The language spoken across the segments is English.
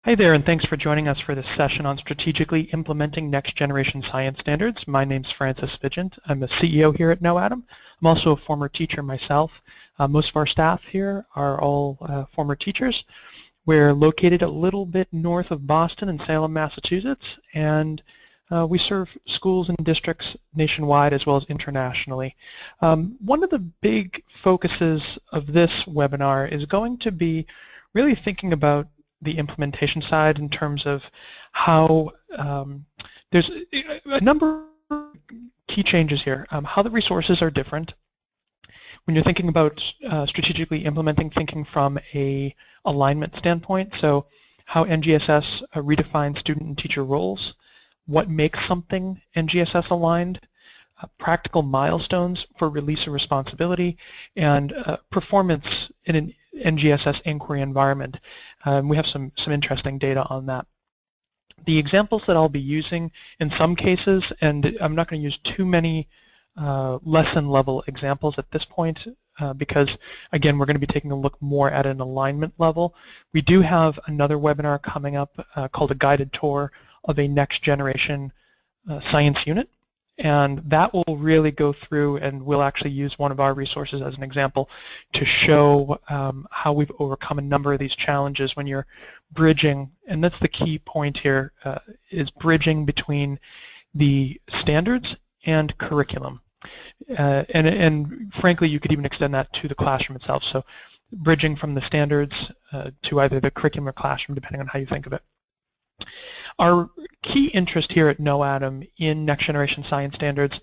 Hi there, and thanks for joining us for this session on strategically implementing next-generation science standards. My name's Francis Vigent. I'm a CEO here at KnowAtom. I'm also a former teacher myself. Most of our staff here are all former teachers. We're located a little bit north of Boston in Salem, Massachusetts, and we serve schools and districts nationwide as well as internationally. One of the big focuses of this webinar is going to be really thinking about the implementation side in terms of how there's a number of key changes here. How the resources are different. When you're thinking about strategically implementing, thinking from a alignment standpoint, so how NGSS redefines student and teacher roles, what makes something NGSS aligned, practical milestones for release of responsibility, and performance in an NGSS inquiry environment. We have some interesting data on that. The examples that I'll be using in some cases, and I'm not going to use too many lesson level examples at this point because again we're going to be taking a look more at an alignment level. We do have another webinar coming up called a guided tour of a next generation science unit, and that will really go through, and we'll actually use one of our resources as an example to show how we've overcome a number of these challenges when you're bridging, and that's the key point here, is bridging between the standards and curriculum. And frankly, you could even extend that to the classroom itself. So bridging from the standards to either the curriculum or classroom, depending on how you think of it. Our key interest here at KnowAtom in next generation science standards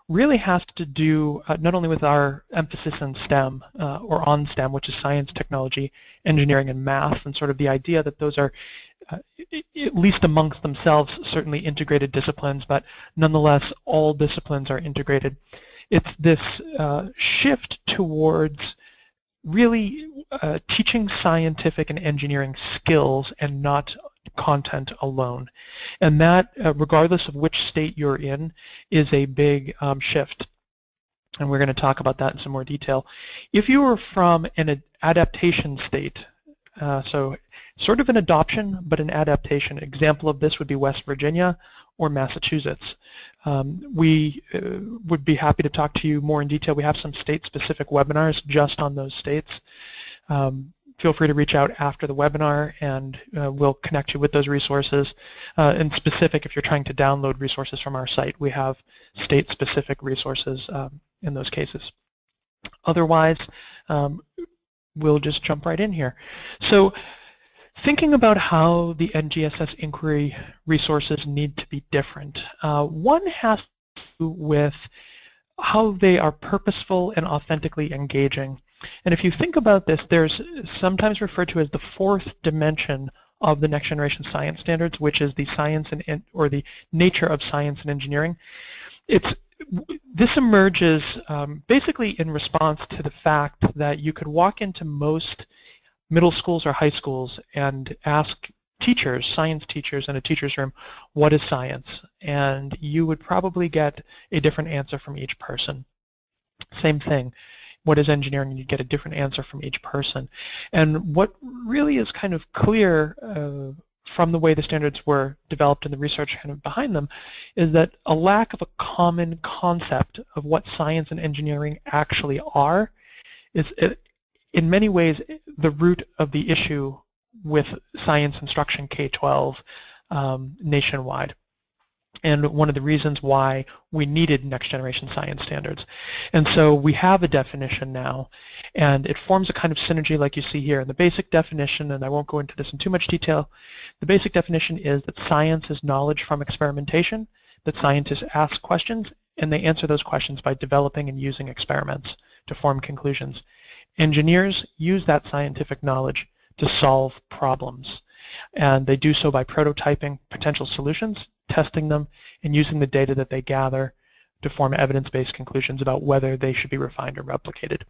really has to do not only with our emphasis on STEM or on STEM, which is science, technology, engineering, and math, and sort of the idea that those are at least amongst themselves certainly integrated disciplines, but nonetheless all disciplines are integrated. It's this shift towards really teaching scientific and engineering skills and not content alone. And that, regardless of which state you're in, is a big shift. And we're going to talk about that in some more detail. If you were from an adaptation state, so sort of an adoption, but an adaptation, example of this would be West Virginia or Massachusetts. We would be happy to talk to you more in detail. We have some state-specific webinars just on those states. Feel free to reach out after the webinar, and we'll connect you with those resources. In specific, if you're trying to download resources from our site, we have state-specific resources in those cases. Otherwise, we'll just jump right in here. So thinking about how the NGSS inquiry resources need to be different, one has to do with how they are purposeful and authentically engaging. And if you think about this, there's sometimes referred to as the fourth dimension of the next generation science standards, which is the science or the nature of science and engineering. This emerges basically in response to the fact that you could walk into most middle schools or high schools and ask teachers, science teachers in a teacher's room, what is science? And you would probably get a different answer from each person. Same thing. What is engineering? And you get a different answer from each person. And what really is kind of clear from the way the standards were developed and the research kind of behind them is that a lack of a common concept of what science and engineering actually are is in many ways the root of the issue with science instruction K-12 nationwide, and one of the reasons why we needed next generation science standards. And so we have a definition now, and it forms a kind of synergy like you see here. And the basic definition, and I won't go into this in too much detail, the basic definition is that science is knowledge from experimentation, that scientists ask questions and they answer those questions by developing and using experiments to form conclusions. Engineers use that scientific knowledge to solve problems, and they do so by prototyping potential solutions, testing them, and using the data that they gather to form evidence-based conclusions about whether they should be refined or replicated.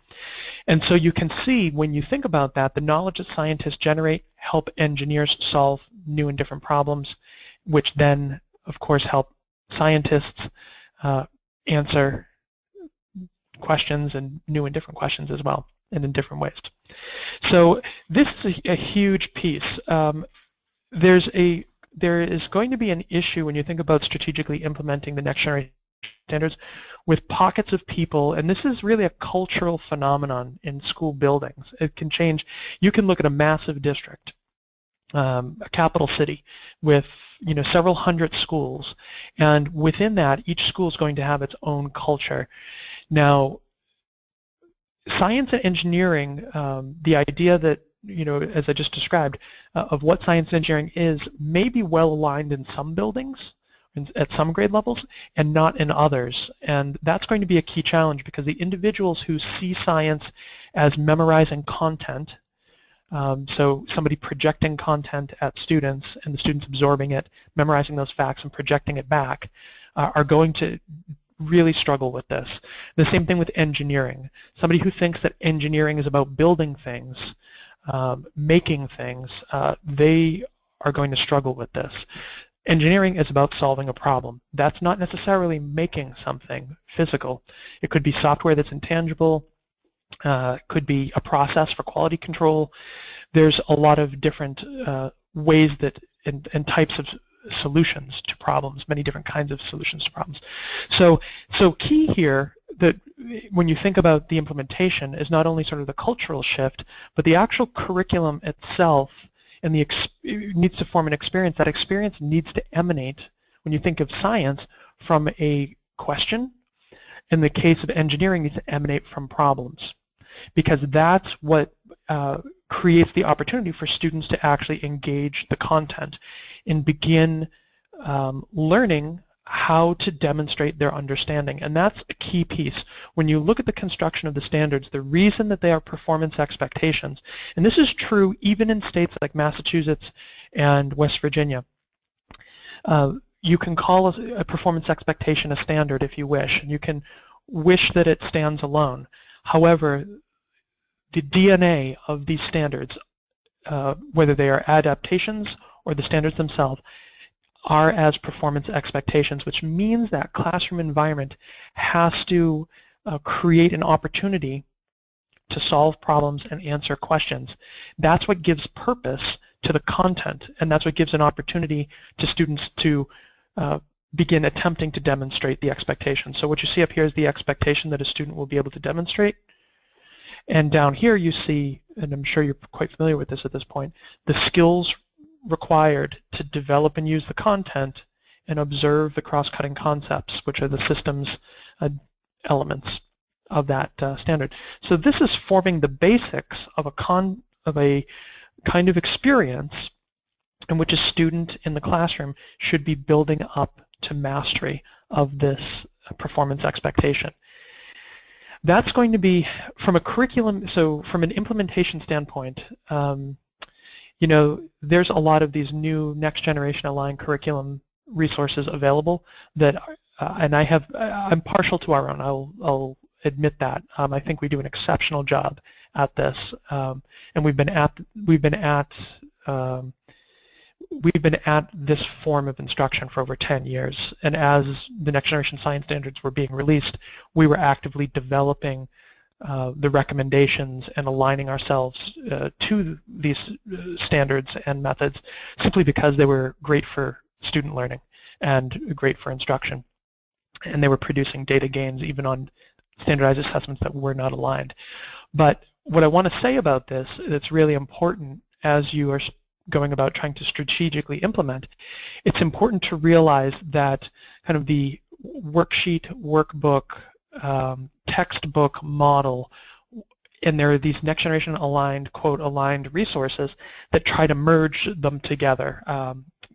And so you can see, when you think about that, the knowledge that scientists generate help engineers solve new and different problems, which then, of course, help scientists answer questions and new and different questions as well, and in different ways. So this is a huge piece. there is going to be an issue when you think about strategically implementing the next generation standards with pockets of people, and this is really a cultural phenomenon in school buildings. It can change. You can look at a massive district, a capital city with several hundred schools, and within that each school is going to have its own culture. Now, science and engineering, the idea that as I just described, of what science and engineering is, may be well aligned in some buildings at some grade levels and not in others, and that's going to be a key challenge because the individuals who see science as memorizing content, so somebody projecting content at students and the students absorbing it, memorizing those facts and projecting it back, are going to really struggle with this. The same thing with engineering. Somebody who thinks that engineering is about building things, making things, they are going to struggle with this. Engineering is about solving a problem. That's not necessarily making something physical. It could be software that's intangible, could be a process for quality control. There's a lot of different ways that and types of solutions to problems, many different kinds of solutions to problems. So key here that when you think about the implementation is not only sort of the cultural shift, but the actual curriculum itself, and it needs to form an experience. That experience needs to emanate, when you think of science, from a question. In the case of engineering, it needs to emanate from problems, because that's what creates the opportunity for students to actually engage the content and begin learning how to demonstrate their understanding. And that's a key piece. When you look at the construction of the standards, the reason that they are performance expectations, and this is true even in states like Massachusetts and West Virginia, you can call a performance expectation a standard if you wish, and you can wish that it stands alone. However, the DNA of these standards, whether they are adaptations or the standards themselves, are as performance expectations, which means that classroom environment has to create an opportunity to solve problems and answer questions. That's what gives purpose to the content, and that's what gives an opportunity to students to begin attempting to demonstrate the expectation. So what you see up here is the expectation that a student will be able to demonstrate. And down here you see, and I'm sure you're quite familiar with this at this point, the skills required to develop and use the content and observe the cross-cutting concepts, which are the systems elements of that standard. So this is forming the basics of a kind of experience in which a student in the classroom should be building up to mastery of this performance expectation. That's going to be, from a curriculum, so from an implementation standpoint, there's a lot of these new next generation aligned curriculum resources available that, and I'm partial to our own. I'll admit that. I think we do an exceptional job at this, and we've been at this form of instruction for over 10 years. And as the next generation science standards were being released, we were actively developing the recommendations and aligning ourselves to these standards and methods, simply because they were great for student learning and great for instruction. And they were producing data gains even on standardized assessments that were not aligned. But what I want to say about this that's really important as you are going about trying to strategically implement, it's important to realize that kind of the worksheet, workbook, textbook model, and there are these next generation aligned, quote, aligned resources that try to merge them together.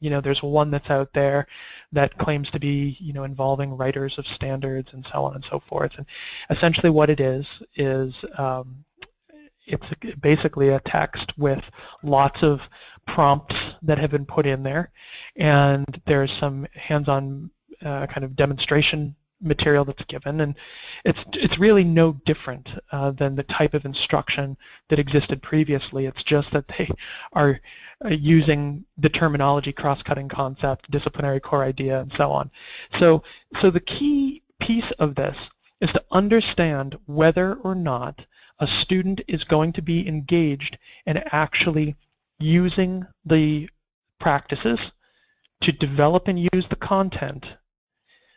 There's one that's out there that claims to be, involving writers of standards and so on and so forth. And essentially what it is it's basically a text with lots of prompts that have been put in there, and there's some hands-on kind of demonstration material that's given, and it's really no different than the type of instruction that existed previously. It's just that they are using the terminology cross-cutting concept, disciplinary core idea, and so on. So the key piece of this is to understand whether or not a student is going to be engaged in actually using the practices to develop and use the content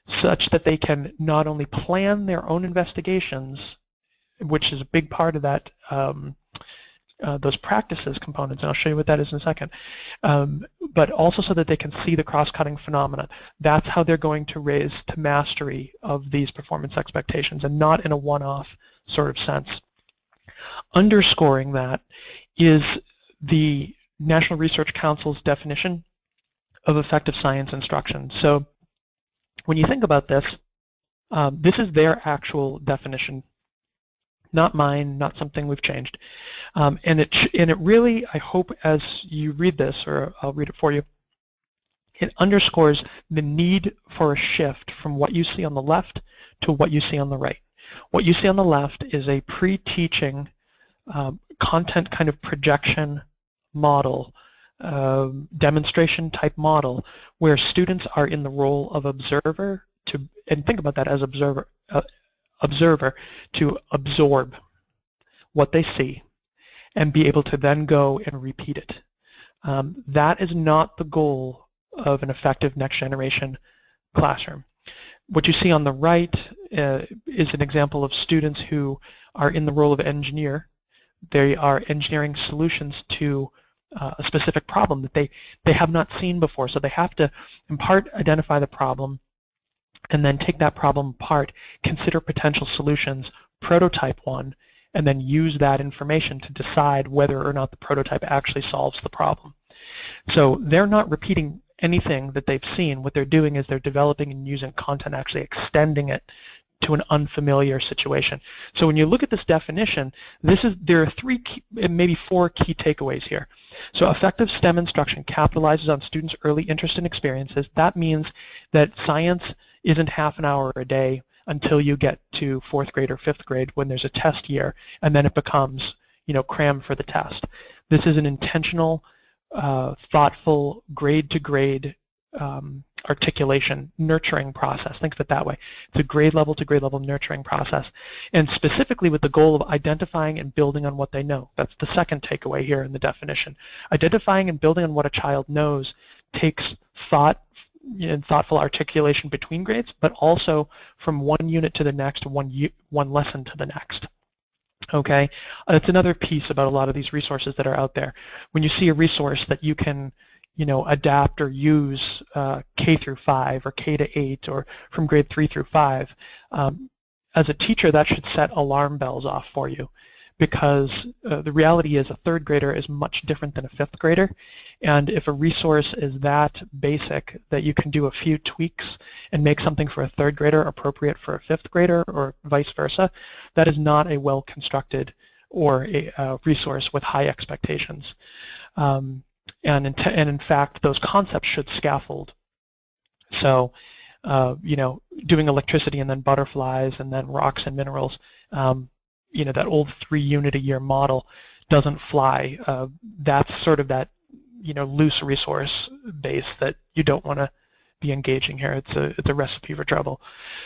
such that they can not only plan their own investigations, which is a big part of that those practices components, and I'll show you what that is in a second, but also so that they can see the cross-cutting phenomena. That's how they're going to raise to mastery of these performance expectations, and not in a one-off sort of sense. Underscoring that is the National Research Council's definition of effective science instruction. So when you think about this, this is their actual definition, not mine, not something we've changed. And it really, I hope as you read this, or I'll read it for you, it underscores the need for a shift from what you see on the left to what you see on the right. What you see on the left is a pre-teaching content kind of projection model, demonstration type model, where students are in the role of observer and think about that as observer to absorb what they see and be able to then go and repeat it. That is not the goal of an effective next generation classroom. What you see on the right is an example of students who are in the role of engineer. They are engineering solutions to a specific problem that they have not seen before. So they have to, in part, identify the problem, and then take that problem apart, consider potential solutions, prototype one, and then use that information to decide whether or not the prototype actually solves the problem. So they're not repeating anything that they've seen. What they're doing is they're developing and using content, actually extending it to an unfamiliar situation. So when you look at this definition, there are three, maybe four key takeaways here. So effective STEM instruction capitalizes on students' early interest and experiences. That means that science isn't half an hour a day until you get to 4th grade or 5th grade when there's a test year, and then it becomes, cram for the test. This is an intentional, thoughtful, grade-to-grade articulation, nurturing process. Think of it that way. It's a grade level to grade level nurturing process, and specifically with the goal of identifying and building on what they know. That's the second takeaway here in the definition. Identifying and building on what a child knows takes thought and thoughtful articulation between grades, but also from one unit to the next, one lesson to the next. Okay, that's another piece about a lot of these resources that are out there. When you see a resource that you can adapt or use K through 5 or K to 8 or from grade 3 through 5, as a teacher that should set alarm bells off for you, because the reality is a 3rd grader is much different than a 5th grader, and if a resource is that basic that you can do a few tweaks and make something for a 3rd grader appropriate for a 5th grader or vice versa, that is not a well-constructed or a resource with high expectations. And in fact, those concepts should scaffold. So, doing electricity and then butterflies and then rocks and minerals, that old 3-unit-a-year model doesn't fly. That's sort of that, loose resource base that you don't want to be engaging here. It's a recipe for trouble.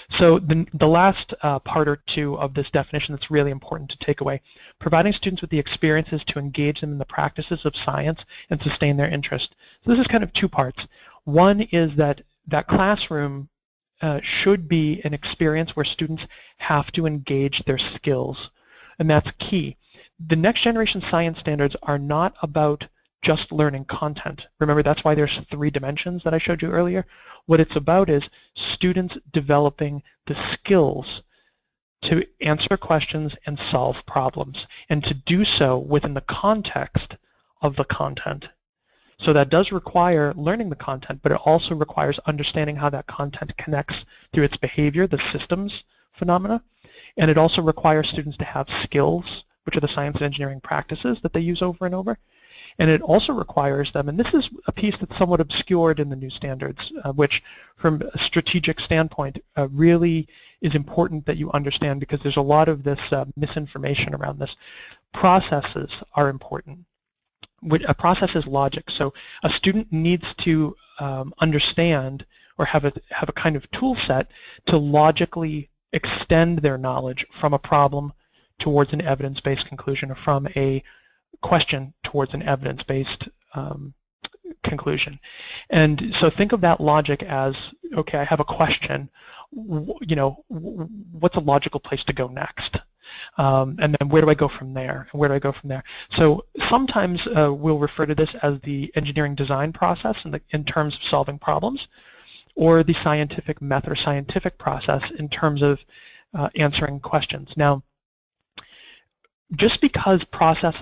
So the last part or two of this definition that's really important to take away: providing students with the experiences to engage them in the practices of science and sustain their interest. So this is kind of 2 parts. One is that classroom should be an experience where students have to engage their skills, and that's key. The next generation science standards are not about just learning content. Remember, that's why there's 3 dimensions that I showed you earlier. What it's about is students developing the skills to answer questions and solve problems, and to do so within the context of the content. So that does require learning the content, but it also requires understanding how that content connects through its behavior, the systems phenomena, and it also requires students to have skills, which are the science and engineering practices that they use over and over. And it also requires them, and this is a piece that's somewhat obscured in the new standards, which from a strategic standpoint really is important that you understand, because there's a lot of this misinformation around this. Processes are important. A process is logic, so a student needs to understand or have a kind of tool set to logically extend their knowledge from a problem towards an evidence-based conclusion, or from a question towards an evidence-based conclusion. And so think of that logic as, okay, I have a question, what's a logical place to go next? And then where do I go from there? And where do I go from there? So sometimes we'll refer to this as the engineering design process in terms of solving problems, or the scientific method or scientific process in terms of answering questions. Now, just because process,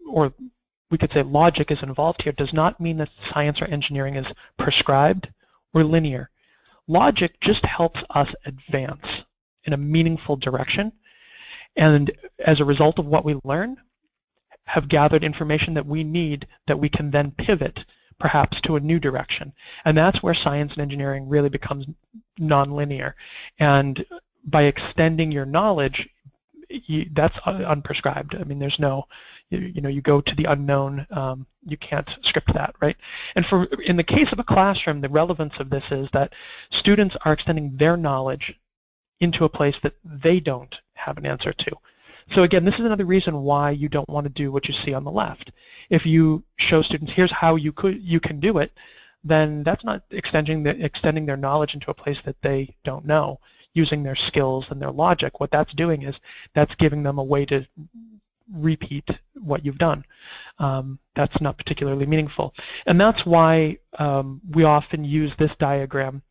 or we could say logic, is involved here does not mean that science or engineering is prescribed or linear. Logic just helps us advance in a meaningful direction, and as a result of what we learn, have gathered information that we need that we can then pivot perhaps to a new direction. And that's where science and engineering really becomes nonlinear. And by extending your knowledge, that's unprescribed. I mean, there's no, you go to the unknown, you can't script that, right? And in the case of a classroom, the relevance of this is that students are extending their knowledge into a place that they don't have an answer to. So again, this is another reason why you don't want to do what you see on the left. If you show students, here's how you can do it, then that's not extending their knowledge into a place that they don't know, using their skills and their logic. What that's doing is that's giving them a way to repeat what you've done. That's not particularly meaningful. And that's why we often use this diagram,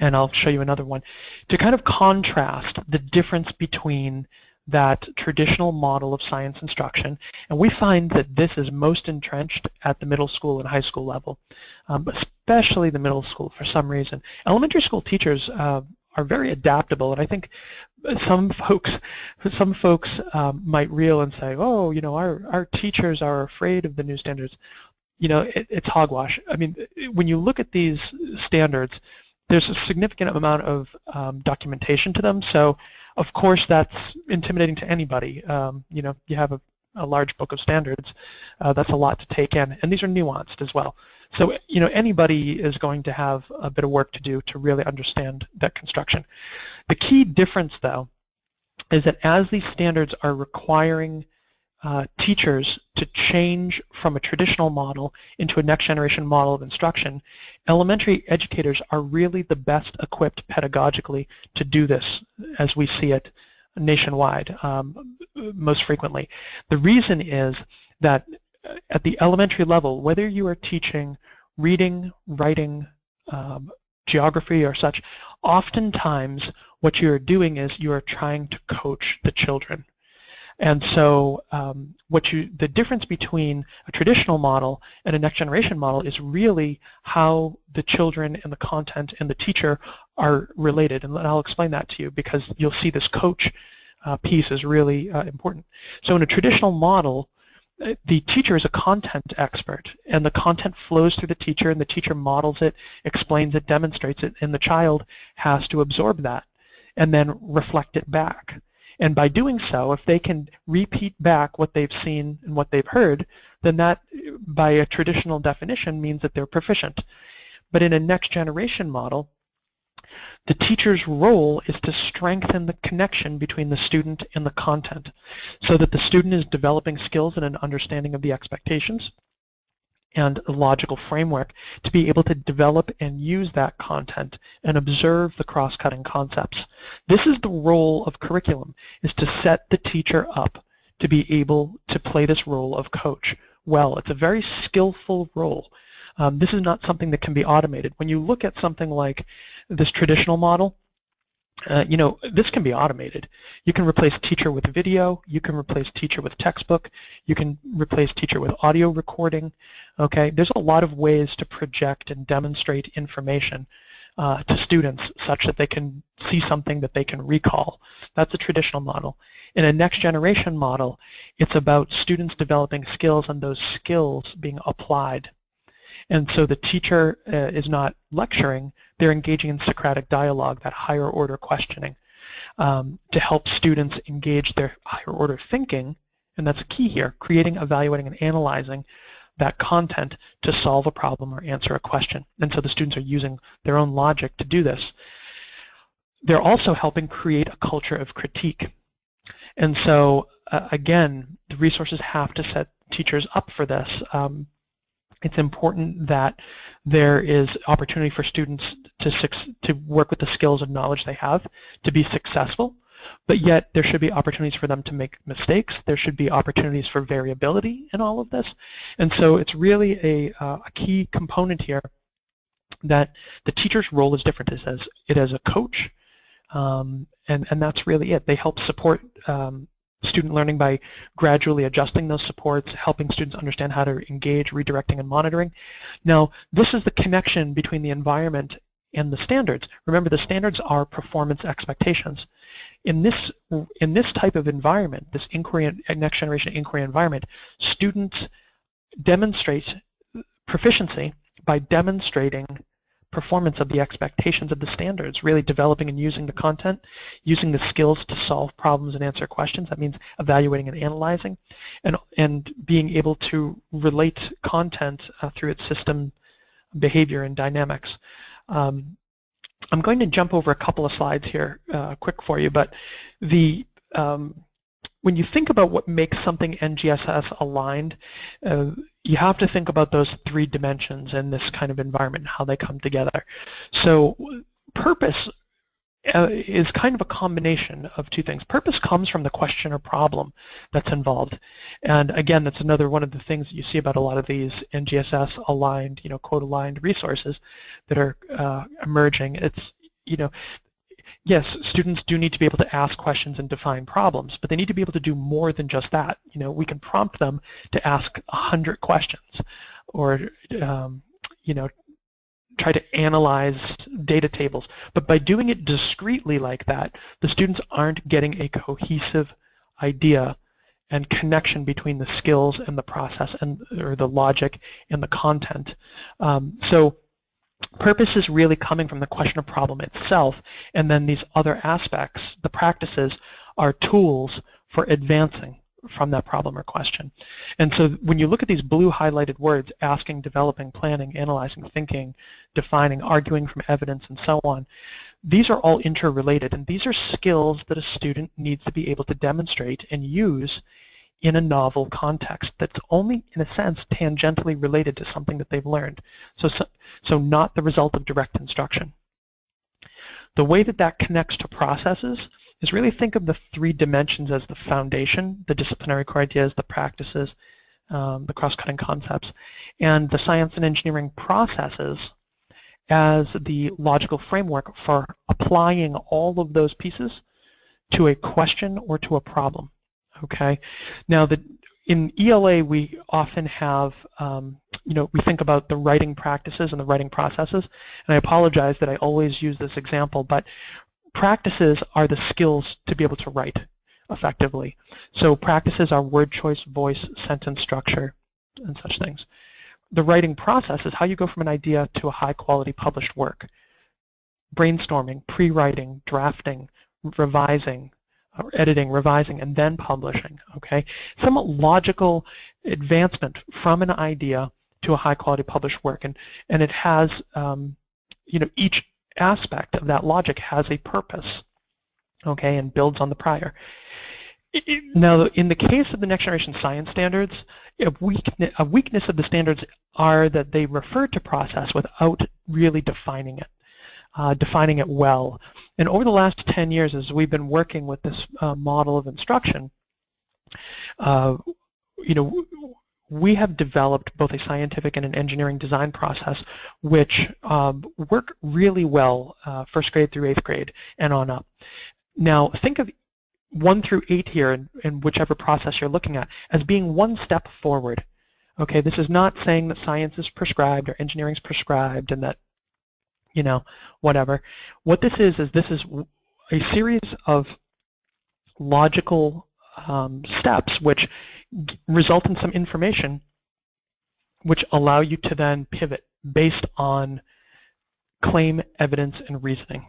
and I'll show you another one, to kind of contrast the difference between that traditional model of science instruction, and we find that this is most entrenched at the middle school and high school level, especially the middle school for some reason. Elementary school teachers are very adaptable, and I think some folks might reel and say, oh, our teachers are afraid of the new standards. It's hogwash. I mean, when you look at these standards, there's a significant amount of documentation to them, so of course that's intimidating to anybody. You have a large book of standards, that's a lot to take in, and these are nuanced as well. So anybody is going to have a bit of work to do to really understand that construction. The key difference, though, is that as these standards are requiring teachers to change from a traditional model into a next generation model of instruction, elementary educators are really the best equipped pedagogically to do this as we see it nationwide most frequently. The reason is that at the elementary level, whether you are teaching reading, writing, geography or such, oftentimes what you are doing is you are trying to coach the children. And so the difference between a traditional model and a next generation model is really how the children and the content and the teacher are related. And I'll explain that to you, because you'll see this coach piece is really important. So in a traditional model, the teacher is a content expert, and the content flows through the teacher, and the teacher models it, explains it, demonstrates it, and the child has to absorb that and then reflect it back. And by doing so, if they can repeat back what they've seen and what they've heard, then that, by a traditional definition, means that they're proficient. But in a next generation model, the teacher's role is to strengthen the connection between the student and the content, so that the student is developing skills and an understanding of the expectations and a logical framework to be able to develop and use that content and observe the cross-cutting concepts. This is the role of curriculum, is to set the teacher up to be able to play this role of coach well. It's a very skillful role. This is not something that can be automated. When you look at something like this traditional model, this can be automated. You can replace teacher with video, you can replace teacher with textbook, you can replace teacher with audio recording. Okay, there's a lot of ways to project and demonstrate information to students such that they can see something that they can recall. That's a traditional model. In a next generation model, it's about students developing skills and those skills being applied. And so the teacher is not lecturing, they're engaging in Socratic dialogue, that higher order questioning, to help students engage their higher order thinking, and that's key here, creating, evaluating, and analyzing that content to solve a problem or answer a question. And so the students are using their own logic to do this. They're also helping create a culture of critique. And so again, the resources have to set teachers up for this. It's important that there is opportunity for students to work with the skills and knowledge they have to be successful, but yet there should be opportunities for them to make mistakes. There should be opportunities for variability in all of this. And so it's really a key component here that the teacher's role is different. It as a coach, and that's really it. They help support student learning by gradually adjusting those supports, helping students understand how to engage, redirecting, and monitoring. Now, this is the connection between the environment and the standards. Remember, the standards are performance expectations. In this type of environment, this inquiry, next generation inquiry environment, students demonstrate proficiency by demonstrating performance of the expectations of the standards, really developing and using the content, using the skills to solve problems and answer questions. That means evaluating and analyzing, and being able to relate content through its system behavior and dynamics. I'm going to jump over a couple of slides here quick for you, but when you think about what makes something NGSS aligned, you have to think about those 3 dimensions in this kind of environment and how they come together. So purpose is kind of a combination of 2 things. Purpose comes from the question or problem that's involved. And again, that's another one of the things that you see about a lot of these NGSS aligned, code aligned resources that are emerging. It's, yes, students do need to be able to ask questions and define problems, but they need to be able to do more than just that. We can prompt them to ask 100 questions, or try to analyze data tables. But by doing it discreetly like that, the students aren't getting a cohesive idea and connection between the skills and the process, or the logic and the content. So purpose is really coming from the question or problem itself, and then these other aspects, the practices, are tools for advancing from that problem or question. And so when you look at these blue highlighted words, asking, developing, planning, analyzing, thinking, defining, arguing from evidence, and so on, these are all interrelated, and these are skills that a student needs to be able to demonstrate and use in a novel context that's only, in a sense, tangentially related to something that they've learned. So not the result of direct instruction. The way that that connects to processes is really think of the 3 dimensions as the foundation, the disciplinary core ideas, the practices, the cross-cutting concepts, and the science and engineering processes as the logical framework for applying all of those pieces to a question or to a problem. Okay. Now, in ELA, we often have, we think about the writing practices and the writing processes. And I apologize that I always use this example, but practices are the skills to be able to write effectively. So practices are word choice, voice, sentence structure, and such things. The writing process is how you go from an idea to a high-quality published work. Brainstorming, pre-writing, drafting, revising, or editing, revising, and then publishing. Okay, some logical advancement from an idea to a high-quality published work, and it has, each aspect of that logic has a purpose. Okay, and builds on the prior. Now, in the case of the next generation science standards, a weakness of the standards are that they refer to process without really defining it well. And over the last 10 years, as we've been working with this model of instruction, we have developed both a scientific and an engineering design process which work really well 1st grade through 8th grade and on up. Now, think of 1 through 8 here, in whichever process you're looking at, as being 1 step forward. Okay, this is not saying that science is prescribed or engineering is prescribed and that, whatever. What this is a series of logical steps which result in some information which allow you to then pivot based on claim, evidence, and reasoning.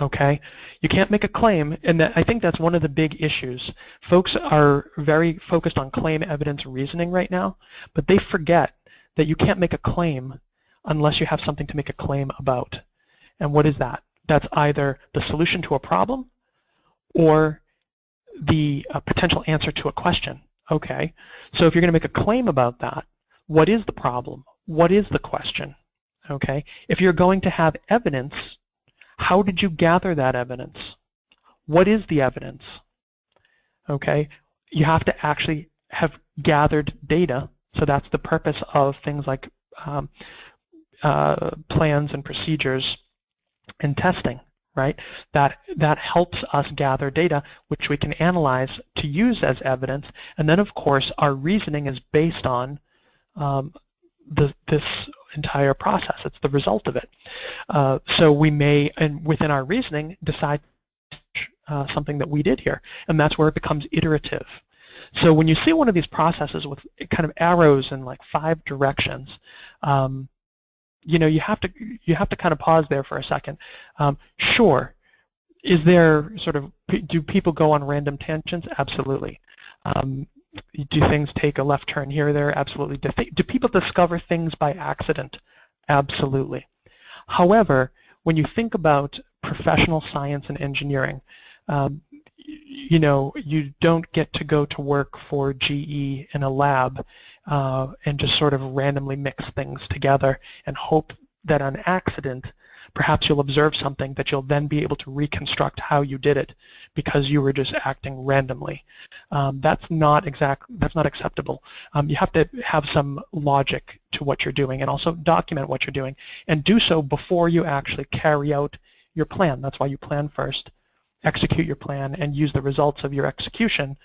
Okay, you can't make a claim, and I think that's one of the big issues. Folks are very focused on claim, evidence, reasoning right now, but they forget that you can't make a claim unless you have something to make a claim about. And what is that? That's either the solution to a problem or the potential answer to a question. Okay, so if you're going to make a claim about that, what is the problem? what is the question? Okay, if you're going to have evidence, how did you gather that evidence? What is the evidence? Okay, you have to actually have gathered data, so that's the purpose of things like plans and procedures and testing, right? That helps us gather data, which we can analyze to use as evidence, and then of course our reasoning is based on this entire process. It's the result of it. So we may, and within our reasoning, decide something that we did here, and that's where it becomes iterative. So when you see one of these processes with kind of arrows in like 5 directions, you know, you have to kind of pause there for a second. Sure, is there sort of, do people go on random tangents? Absolutely. Do things take a left turn here or there? Absolutely. Do people discover things by accident? Absolutely. However, when you think about professional science and engineering, you know, you don't get to go to work for GE in a lab and just sort of randomly mix things together and hope that on accident perhaps you'll observe something that you'll then be able to reconstruct how you did it because you were just acting randomly. That's not acceptable. You have to have some logic to what you're doing and also document what you're doing and do so before you actually carry out your plan. That's why you plan first, execute your plan, and use the results of your execution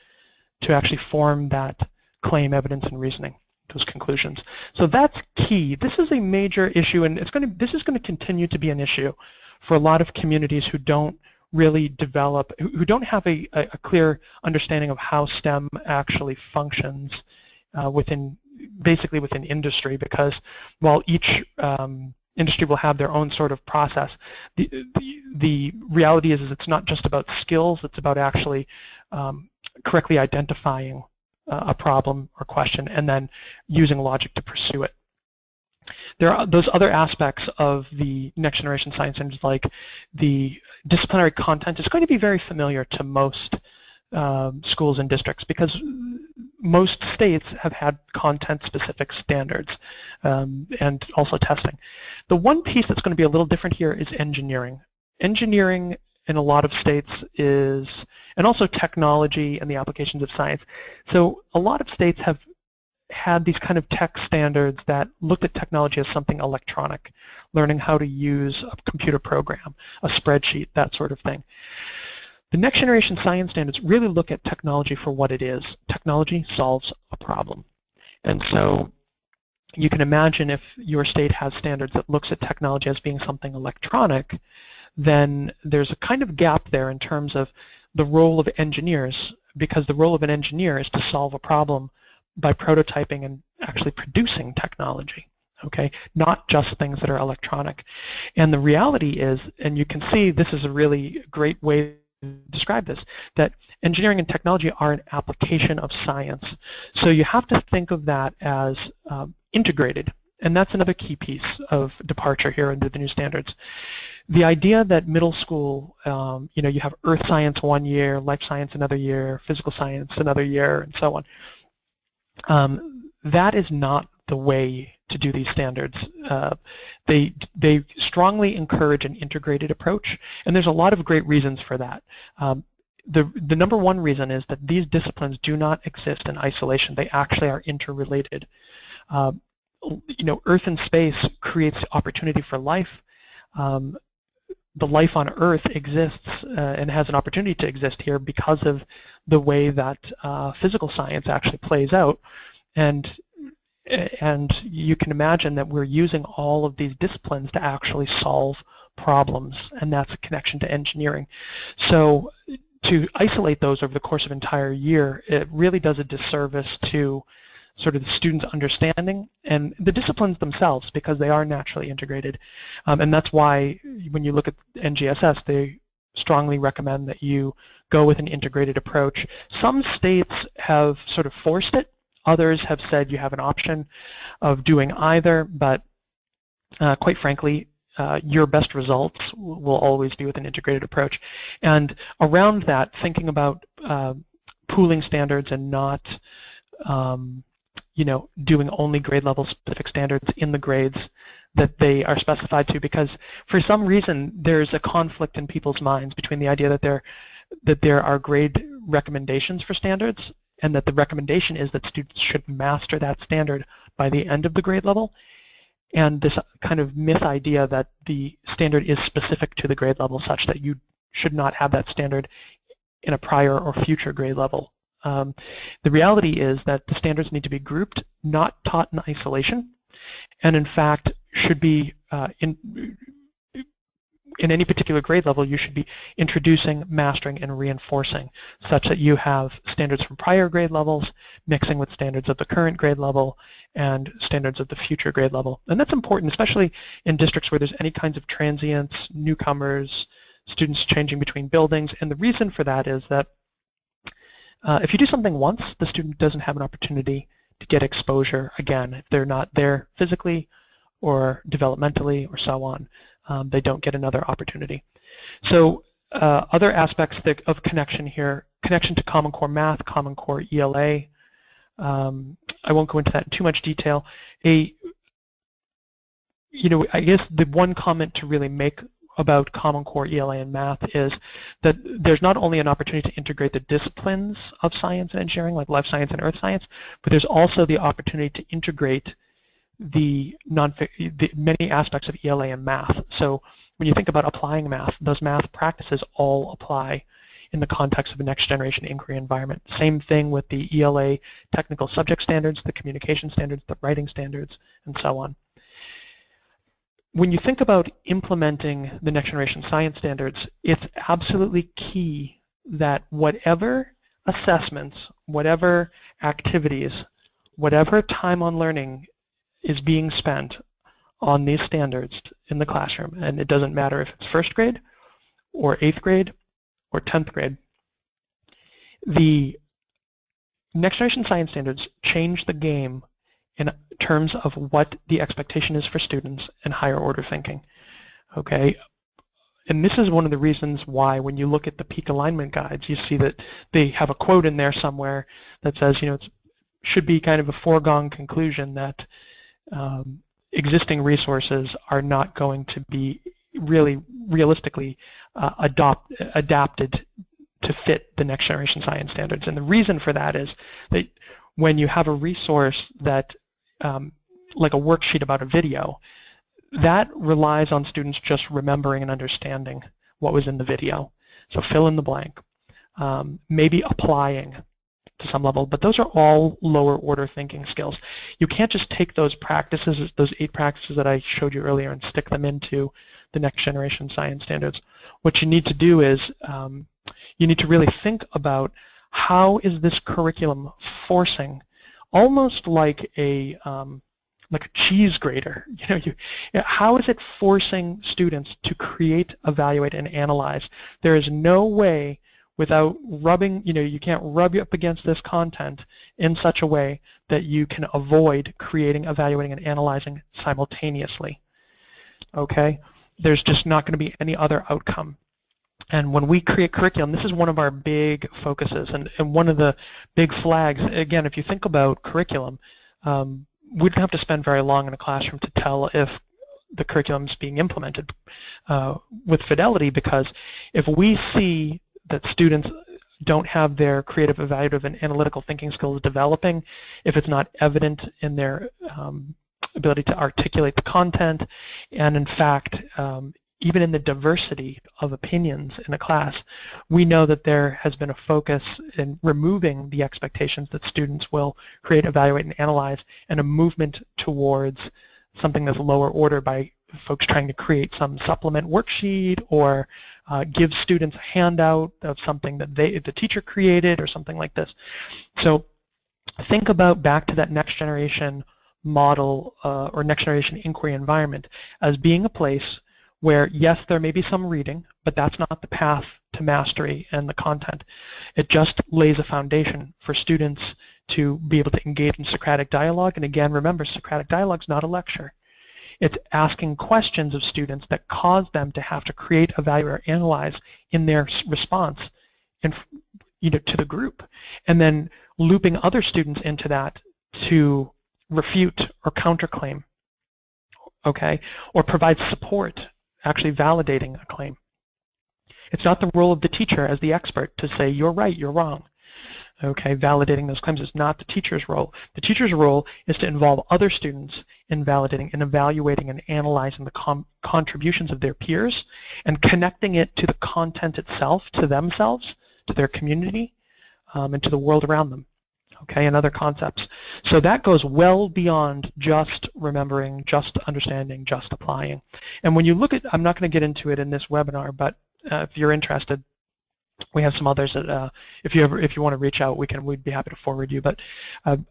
to actually form that claim, evidence, and reasoning, those conclusions. So that's key. This is a major issue, and this is going to continue to be an issue for a lot of communities who don't really develop, who don't have a clear understanding of how STEM actually functions basically within industry, because while each industry will have their own sort of process, the reality is it's not just about skills, it's about actually correctly identifying a problem or question and then using logic to pursue it. There are those other aspects of the next generation science engines, like the disciplinary content, is going to be very familiar to most schools and districts because most states have had content-specific standards and also testing. The one piece that's going to be a little different here is engineering. Engineering in a lot of states is, and also technology and the applications of science. So a lot of states have had these kind of tech standards that looked at technology as something electronic, learning how to use a computer program, a spreadsheet, that sort of thing. The next generation science standards really look at technology for what it is. Technology solves a problem. And so you can imagine if your state has standards that looks at technology as being something electronic, then there's a kind of gap there in terms of the role of engineers, because the role of an engineer is to solve a problem by prototyping and actually producing technology, okay? Not just things that are electronic. And the reality is, and you can see this is a really great way to describe this, that engineering and technology are an application of science. So you have to think of that as integrated, and that's another key piece of departure here under the new standards. The idea that middle school, you know, you have earth science one year, life science another year, physical science another year, and so on. That is not the way to do these standards. They strongly encourage an integrated approach, and there's a lot of great reasons for that. The number one reason is that these disciplines do not exist in isolation. They actually are interrelated. You know, Earth and space creates opportunity for life. The life on Earth exists and has an opportunity to exist here because of the way that physical science actually plays out, and you can imagine that we're using all of these disciplines to actually solve problems, and that's a connection to engineering. So to isolate those over the course of an entire year, it really does a disservice to sort of the students' understanding and the disciplines themselves, because they are naturally integrated. And that's why when you look at NGSS, they strongly recommend that you go with an integrated approach. Some states have sort of forced it. Others have said you have an option of doing either, but quite frankly, your best results will always be with an integrated approach. And around that, thinking about pooling standards and not doing only grade level specific standards in the grades that they are specified to, because for some reason there's a conflict in people's minds between the idea that there are grade recommendations for standards and that the recommendation is that students should master that standard by the end of the grade level, and this kind of myth idea that the standard is specific to the grade level such that you should not have that standard in a prior or future grade level. The reality is that the standards need to be grouped, not taught in isolation, and in fact should be in any particular grade level you should be introducing, mastering, and reinforcing such that you have standards from prior grade levels mixing with standards of the current grade level and standards of the future grade level. And that's important, especially in districts where there's any kinds of transients, newcomers, students changing between buildings. And the reason for that is that if you do something once, the student doesn't have an opportunity to get exposure again. If they're not there physically or developmentally or so on, they don't get another opportunity. So other aspects of connection here, connection to Common Core Math, Common Core ELA. I won't go into that in too much detail. I guess the one comment to really make about Common Core ELA and Math is that there's not only an opportunity to integrate the disciplines of science and engineering, like life science and earth science, but there's also the opportunity to integrate the many aspects of ELA and Math. So when you think about applying math, those math practices all apply in the context of a next generation inquiry environment. Same thing with the ELA technical subject standards, the communication standards, the writing standards, and so on. When you think about implementing the next generation science standards, it's absolutely key that whatever assessments, whatever activities, whatever time on learning is being spent on these standards in the classroom, and it doesn't matter if it's first grade or 8th grade or 10th grade, the next generation science standards change the game in terms of what the expectation is for students and higher order thinking. Okay, and this is one of the reasons why when you look at the peak alignment guides, you see that they have a quote in there somewhere that says, it should be kind of a foregone conclusion that existing resources are not going to be realistically adapted to fit the next generation science standards. And the reason for that is that when you have a resource that like a worksheet about a video, that relies on students just remembering and understanding what was in the video. So fill in the blank, maybe applying to some level, but those are all lower order thinking skills. You can't just take those practices, those 8 practices that I showed you earlier, and stick them into the next generation science standards. What you need to do is you need to really think about how is this curriculum forcing, almost like a cheese grater. How is it forcing students to create, evaluate, and analyze? There is no way without rubbing, you can't rub up against this content in such a way that you can avoid creating, evaluating, and analyzing simultaneously. Okay? There's just not going to be any other outcome. And when we create curriculum, this is one of our big focuses, and one of the big flags. Again, if you think about curriculum, we don't have to spend very long in a classroom to tell if the curriculum is being implemented with fidelity, because if we see that students don't have their creative, evaluative, and analytical thinking skills developing, if it's not evident in their ability to articulate the content, and in fact, even in the diversity of opinions in a class, we know that there has been a focus in removing the expectations that students will create, evaluate, and analyze, and a movement towards something that's lower order by folks trying to create some supplement worksheet or give students a handout of something that the teacher created or something like this. So think about back to that next generation model or next generation inquiry environment as being a place where, yes, there may be some reading, but that's not the path to mastery and the content. It just lays a foundation for students to be able to engage in Socratic dialogue. And again, remember, Socratic dialogue is not a lecture. It's asking questions of students that cause them to have to create, evaluate, or analyze in their response to the group, and then looping other students into that to refute or counterclaim, okay, or provide support, actually validating a claim. It's not the role of the teacher as the expert to say, you're right, you're wrong. Okay, validating those claims is not the teacher's role. The teacher's role is to involve other students in validating and evaluating and analyzing the contributions of their peers and connecting it to the content itself, to themselves, to their community, and to the world around them, okay, and other concepts. So that goes well beyond just remembering, just understanding, just applying. And when you look at, I'm not going to get into it in this webinar, but if you're interested, we have some others that if you want to reach out, we'd be happy to forward you. But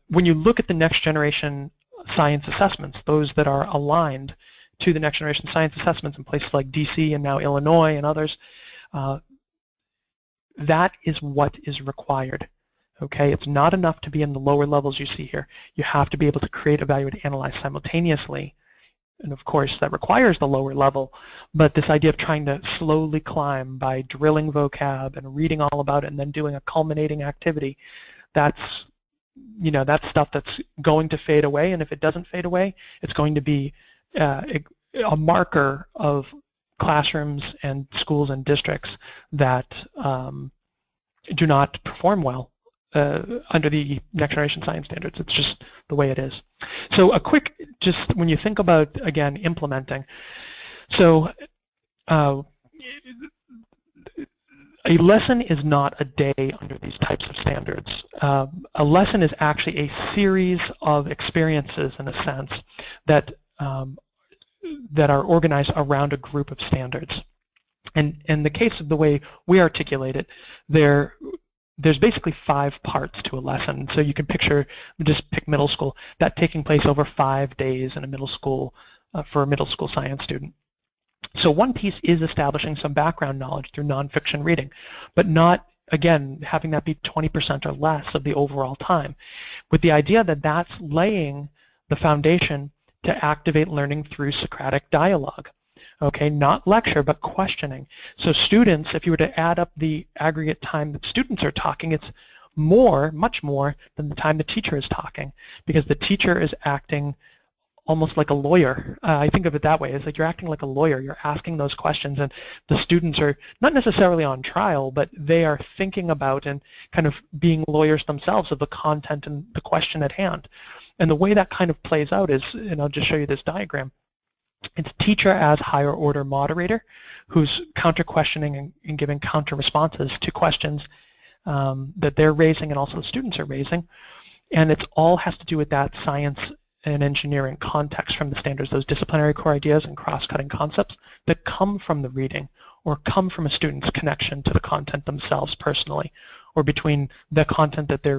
when you look at the next generation science assessments, those that are aligned to the next generation science assessments in places like DC and now Illinois and others, that is what is required. Okay, it's not enough to be in the lower levels you see here. You have to be able to create, evaluate, analyze simultaneously. And of course, that requires the lower level. But this idea of trying to slowly climb by drilling vocab and reading all about it and then doing a culminating activity, that's, you know, that's stuff that's going to fade away. And if it doesn't fade away, it's going to be a marker of classrooms and schools and districts that do not perform well under the next generation science standards. It's just the way it is. So a quick, just when you think about, again, implementing, so a lesson is not a day under these types of standards. A lesson is actually a series of experiences, in a sense, that that are organized around a group of standards. And in the case of the way we articulate it, there's basically 5 parts to a lesson. So you can picture, just pick middle school, that taking place over 5 days in a middle school for a middle school science student. So one piece is establishing some background knowledge through nonfiction reading, but not, again, having that be 20% or less of the overall time, with the idea that that's laying the foundation to activate learning through Socratic dialogue. Okay, not lecture, but questioning. So students, if you were to add up the aggregate time that students are talking, it's more, much more than the time the teacher is talking, because the teacher is acting almost like a lawyer. I think of it that way. It's like you're acting like a lawyer. You're asking those questions, and the students are not necessarily on trial, but they are thinking about and kind of being lawyers themselves of the content and the question at hand. And the way that kind of plays out is, and I'll just show you this diagram, it's teacher as higher order moderator who's counter-questioning and giving counter-responses to questions that they're raising and also the students are raising. And it all has to do with that science and engineering context from the standards, those disciplinary core ideas and cross-cutting concepts that come from the reading or come from a student's connection to the content themselves personally, or between the content that they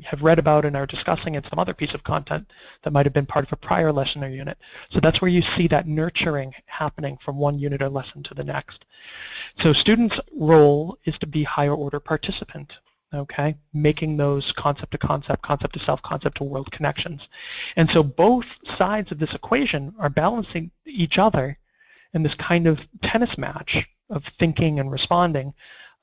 have read about and are discussing and some other piece of content that might have been part of a prior lesson or unit. So that's where you see that nurturing happening from one unit or lesson to the next. So students' role is to be higher order participant, okay, making those concept to concept, concept to self, concept to world connections. And so both sides of this equation are balancing each other in this kind of tennis match of thinking and responding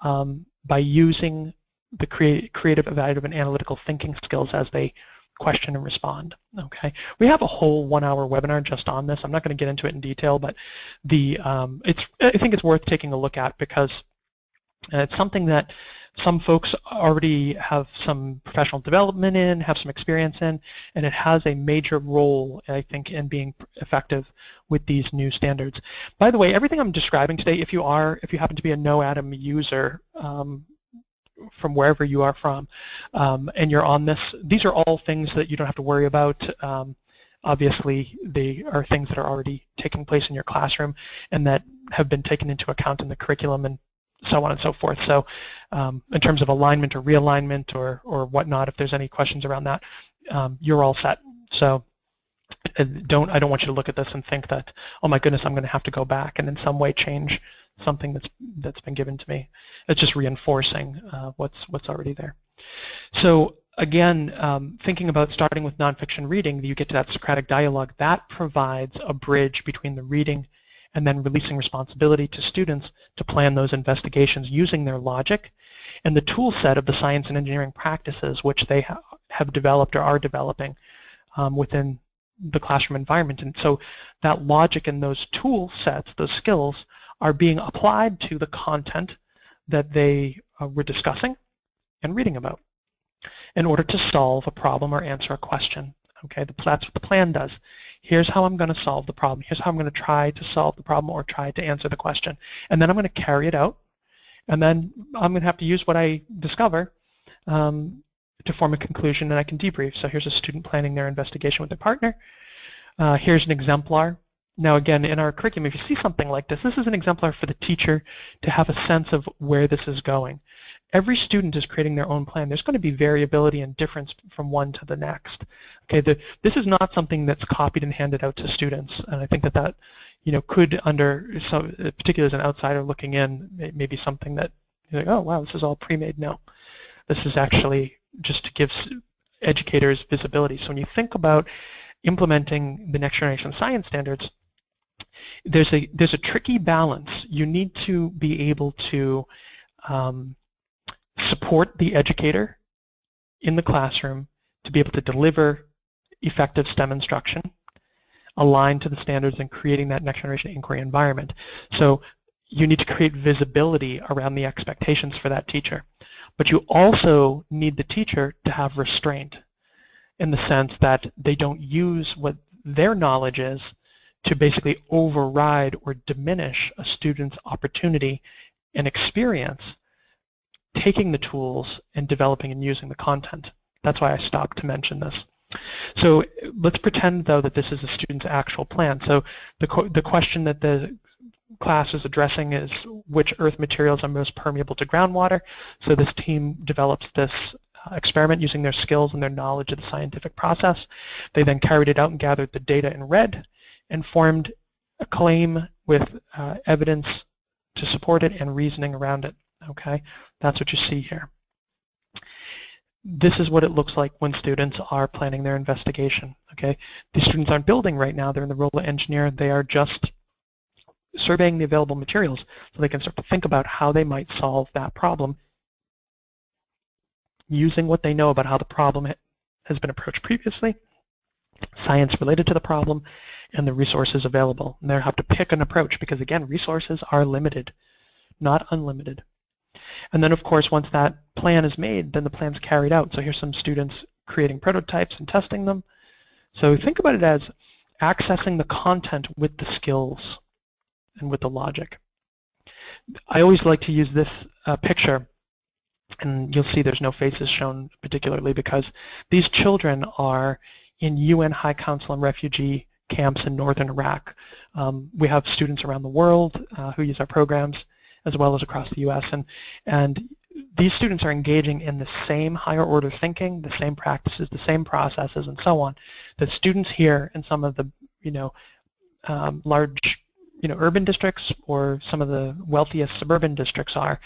by using the creative, evaluative, and analytical thinking skills as they question and respond. Okay, we have a whole 1-hour webinar just on this. I'm not going to get into it in detail, but I think it's worth taking a look at because it's something that some folks already have some professional development in, have some experience in, and it has a major role, I think, in being effective with these new standards. By the way, everything I'm describing today, if you happen to be a KnowAtom user from wherever you are from, and you're on this, these are all things that you don't have to worry about. Obviously, they are things that are already taking place in your classroom and that have been taken into account in the curriculum and so on and so forth. So in terms of alignment or realignment or whatnot, if there's any questions around that, you're all set. So I don't want you to look at this and think that, oh my goodness, I'm going to have to go back and in some way change something that's been given to me. It's just reinforcing what's already there. So again, thinking about starting with nonfiction reading, you get to that Socratic dialogue. That provides a bridge between the reading and then releasing responsibility to students to plan those investigations using their logic and the tool set of the science and engineering practices which they have developed or are developing within the classroom environment. And so that logic and those tool sets, those skills, are being applied to the content that they were discussing and reading about in order to solve a problem or answer a question. Okay, that's what the plan does. Here's how I'm going to solve the problem. Here's how I'm going to try to solve the problem or try to answer the question. And then I'm going to carry it out. And then I'm going to have to use what I discover to form a conclusion, and I can debrief. So here's a student planning their investigation with their partner. Here's an exemplar. Now again, in our curriculum, if you see something like this is an exemplar for the teacher to have a sense of where this is going. Every student is creating their own plan. There's going to be variability and difference from one to the next. Okay, this is not something that's copied and handed out to students, and I think that could, under some, particularly as an outsider looking in, maybe something that you're like, oh wow, this is all pre-made. No, this is actually just to give educators visibility. So when you think about implementing the next generation science standards, there's a tricky balance. You need to be able to support the educator in the classroom to be able to deliver effective STEM instruction aligned to the standards and creating that next generation inquiry environment. So you need to create visibility around the expectations for that teacher. But you also need the teacher to have restraint in the sense that they don't use what their knowledge is to basically override or diminish a student's opportunity and experience taking the tools and developing and using the content. That's why I stopped to mention this. So let's pretend, though, that this is a student's actual plan. So the question that the class is addressing is which earth materials are most permeable to groundwater. So this team develops this experiment using their skills and their knowledge of the scientific process. They then carried it out and gathered the data in red and formed a claim with evidence to support it and reasoning around it. Okay, that's what you see here. This is what it looks like when students are planning their investigation. Okay, these students aren't building right now. They're in the role of engineer. They are just surveying the available materials so they can start to think about how they might solve that problem using what they know about how the problem has been approached previously, science related to the problem, and the resources available. And they have to pick an approach because, again, resources are limited, not unlimited. And then, of course, once that plan is made, then the plan's carried out. So here's some students creating prototypes and testing them. So think about it as accessing the content with the skills and with the logic. I always like to use this picture, and you'll see there's no faces shown particularly because these children are in UN High Council and refugee camps in northern Iraq. We have students around the world who use our programs, as well as across the US, and these students are engaging in the same higher order thinking, the same practices, the same processes, and so on that students here in some of the large urban districts or some of the wealthiest suburban districts are,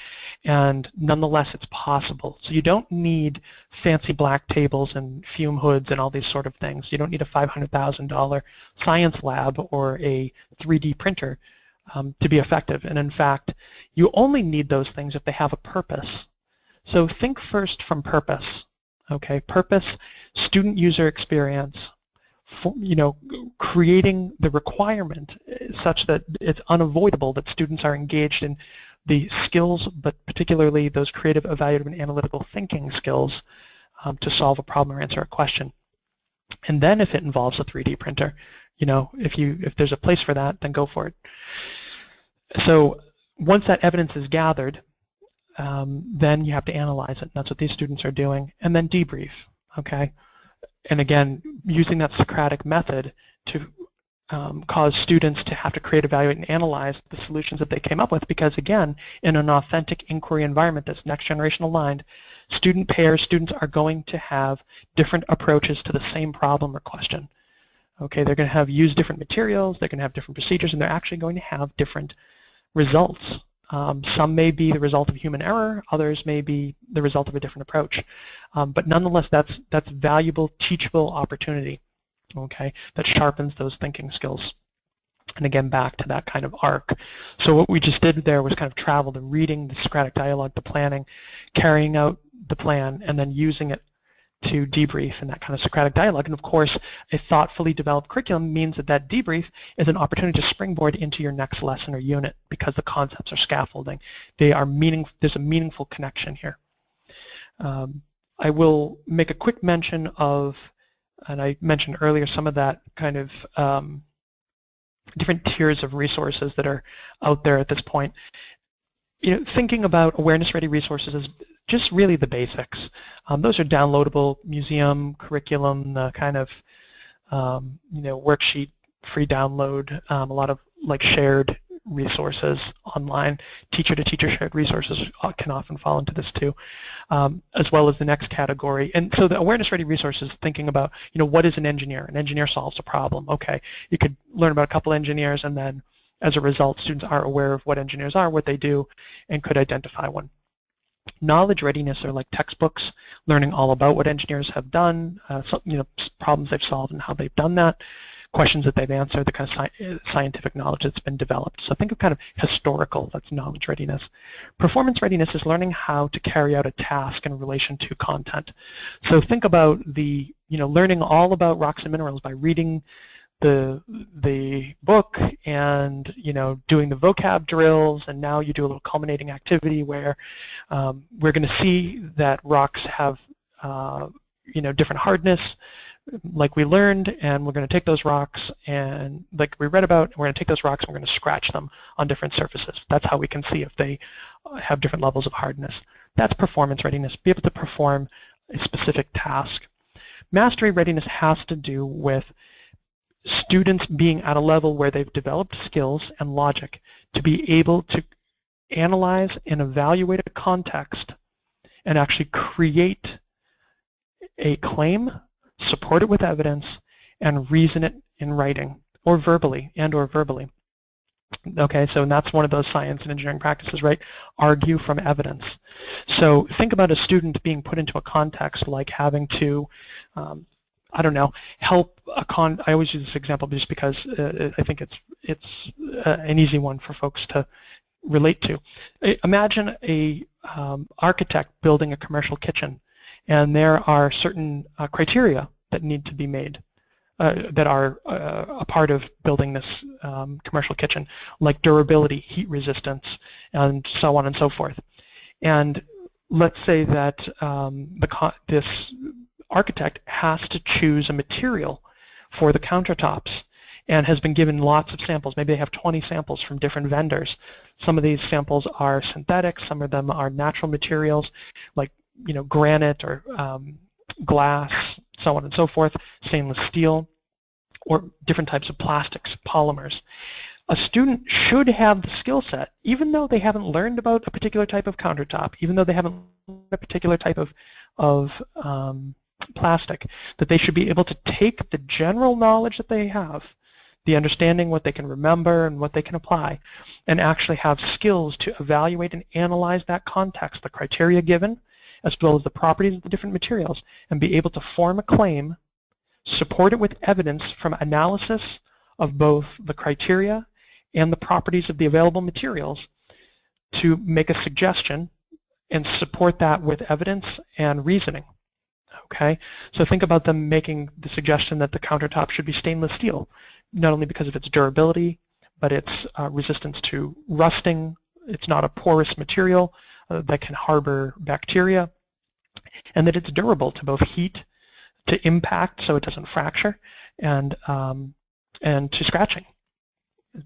and nonetheless it's possible. So you don't need fancy black tables and fume hoods and all these sort of things. You don't need a $500,000 science lab or a 3D printer to be effective. And in fact, you only need those things if they have a purpose. So think first from purpose. Okay, purpose, student user experience, creating the requirement such that it's unavoidable that students are engaged in the skills, but particularly those creative, evaluative, and analytical thinking skills to solve a problem or answer a question. And then if it involves a 3D printer, if there's a place for that, then go for it. So once that evidence is gathered, then you have to analyze it. That's what these students are doing, and then debrief. Okay, and again, using that Socratic method to cause students to have to create, evaluate, and analyze the solutions that they came up with, because again, in an authentic inquiry environment that's next generation aligned, student pairs, students are going to have different approaches to the same problem or question. Okay, they're going to use different materials, they're going to have different procedures, and they're actually going to have different results. Some may be the result of human error, others may be the result of a different approach. But nonetheless, that's valuable, teachable opportunity, okay, that sharpens those thinking skills. And again, back to that kind of arc. So what we just did there was kind of travel the reading, the Socratic Dialogue, the planning, carrying out the plan, and then using it to debrief and that kind of Socratic dialogue. And of course, a thoughtfully developed curriculum means that that debrief is an opportunity to springboard into your next lesson or unit because the concepts are scaffolding. They are there's a meaningful connection here. I will make a quick mention of, and I mentioned earlier, some of that kind of different tiers of resources that are out there at this point. You know, thinking about awareness-ready resources is just really the basics. Those are downloadable, museum, curriculum, the kind of you know, worksheet, free download, a lot of like shared resources online. Teacher-to-teacher shared resources can often fall into this too, as well as the next category. And so the awareness-ready resources, thinking about, you know, what is an engineer? An engineer solves a problem. Okay, you could learn about a couple engineers, and then as a result, students are aware of what engineers are, what they do, and could identify one. Knowledge readiness are like textbooks, learning all about what engineers have done, you know, problems they've solved and how they've done that, questions that they've answered, the kind of scientific knowledge that's been developed. So think of kind of historical, that's knowledge readiness. Performance readiness is learning how to carry out a task in relation to content. So think about the, you know, learning all about rocks and minerals by reading the book and, you know, doing the vocab drills, and now you do a little culminating activity where we're going to see that rocks have you know, different hardness like we learned, and we're going to take those rocks and, like we read about, we're going to take those rocks and we're going to scratch them on different surfaces. That's how we can see if they have different levels of hardness. That's performance readiness, be able to perform a specific task. Mastery readiness has to do with students being at a level where they've developed skills and logic to be able to analyze and evaluate a context and actually create a claim, support it with evidence, and reason it in writing or verbally, Okay, so that's one of those science and engineering practices, right? Argue from evidence. So think about a student being put into a context like having to I don't know, help I always use this example just because I think it's an easy one for folks to relate to. Imagine a architect building a commercial kitchen, and there are certain criteria that need to be made that are a part of building this commercial kitchen, like durability, heat resistance, and so on and so forth. And let's say that this architect has to choose a material for the countertops and has been given lots of samples. Maybe they have 20 samples from different vendors. Some of these samples are synthetic, some of them are natural materials like, you know, granite or glass, so on and so forth, stainless steel, or different types of plastics, polymers. A student should have the skill set, even though they haven't learned about a particular type of countertop, even though they haven't learned a particular type of plastic, that they should be able to take the general knowledge that they have, the understanding, what they can remember and what they can apply, and actually have skills to evaluate and analyze that context, the criteria given, as well as the properties of the different materials, and be able to form a claim, support it with evidence from analysis of both the criteria and the properties of the available materials to make a suggestion and support that with evidence and reasoning. Okay, so think about them making the suggestion that the countertop should be stainless steel, not only because of its durability, but its resistance to rusting. It's not a porous material that can harbor bacteria, and that it's durable to both heat, to impact so it doesn't fracture, and to scratching,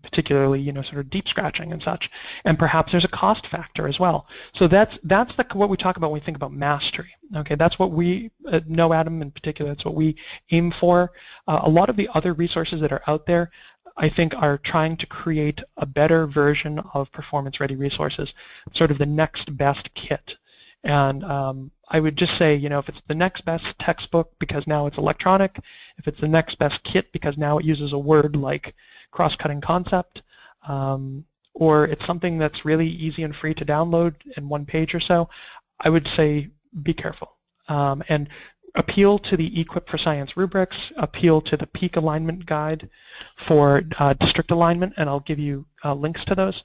particularly, you know, sort of deep scratching and such. And perhaps there's a cost factor as well. So that's what we talk about when we think about mastery. Okay, that's what we at KnowAtom in particular, that's what we aim for. A lot of the other resources that are out there, I think, are trying to create a better version of performance-ready resources, sort of the next best kit. And I would just say, you know, if it's the next best textbook because now it's electronic, if it's the next best kit because now it uses a word like cross-cutting concept, or it's something that's really easy and free to download in one page or so, I would say be careful. And appeal to the Equip for Science rubrics, appeal to the peak alignment guide for district alignment, and I'll give you links to those.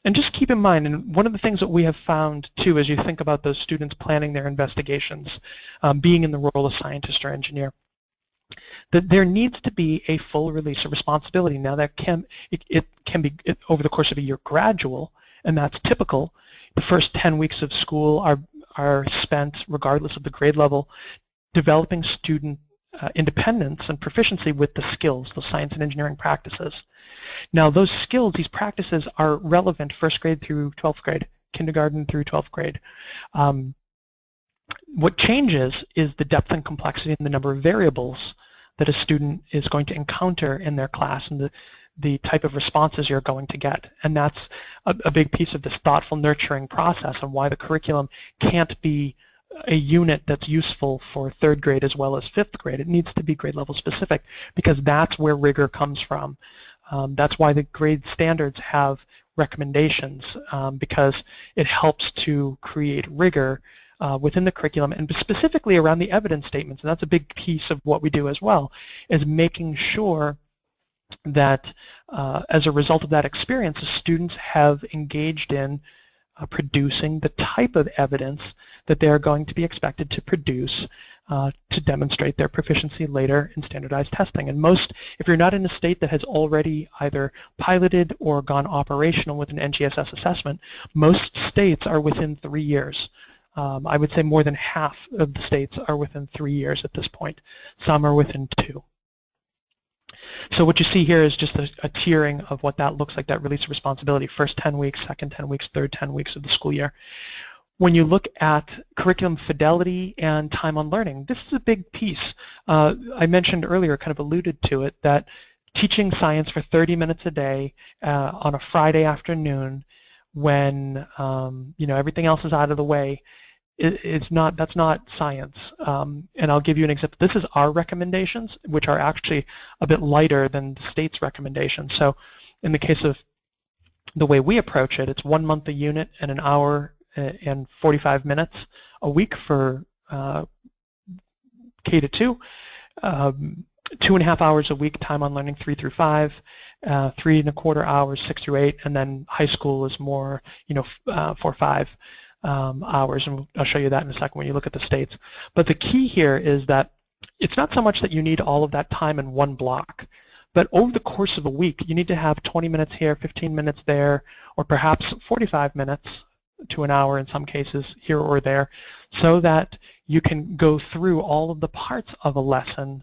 And just keep in mind, and one of the things that we have found too as you think about those students planning their investigations, being in the role of scientist or engineer, that there needs to be a full release of responsibility. Now that it can be over the course of a year gradual, and that's typical. The first 10 weeks of school are spent, regardless of the grade level, developing student independence and proficiency with the skills, the science and engineering practices. Now those skills, these practices are relevant first grade through 12th grade, kindergarten through 12th grade. What changes is the depth and complexity and the number of variables that a student is going to encounter in their class and the type of responses you're going to get. And that's a big piece of this thoughtful nurturing process and why the curriculum can't be a unit that's useful for 3rd grade as well as 5th grade. It needs to be grade level specific because that's where rigor comes from. That's why the grade standards have recommendations because it helps to create rigor within the curriculum and specifically around the evidence statements. And that's a big piece of what we do as well, is making sure that as a result of that experience, the students have engaged in producing the type of evidence that they are going to be expected to produce to demonstrate their proficiency later in standardized testing. And most, if you're not in a state that has already either piloted or gone operational with an NGSS assessment, most states are within 3 years. I would say more than half of the states are within 3 years at this point. Some are within 2. So what you see here is just a tiering of what that looks like, that release of responsibility, first 10 weeks, second 10 weeks, third 10 weeks of the school year. When you look at curriculum fidelity and time on learning, this is a big piece. I mentioned earlier, kind of alluded to it, that teaching science for 30 minutes a day on a Friday afternoon when everything else is out of the way, that's not science. And I'll give you an example. This is our recommendations, which are actually a bit lighter than the state's recommendations. So in the case of the way we approach it, it's 1 month a unit and an hour and 45 minutes a week for K to 2, 2.5 hours a week time on learning 3 through 5, 3.25 hours 6 through 8, and then high school is more 4 or 5 hours, and I'll show you that in a second when you look at the states. But the key here is that it's not so much that you need all of that time in one block, but over the course of a week you need to have 20 minutes here, 15 minutes there, or perhaps 45 minutes to an hour in some cases here or there, so that you can go through all of the parts of a lesson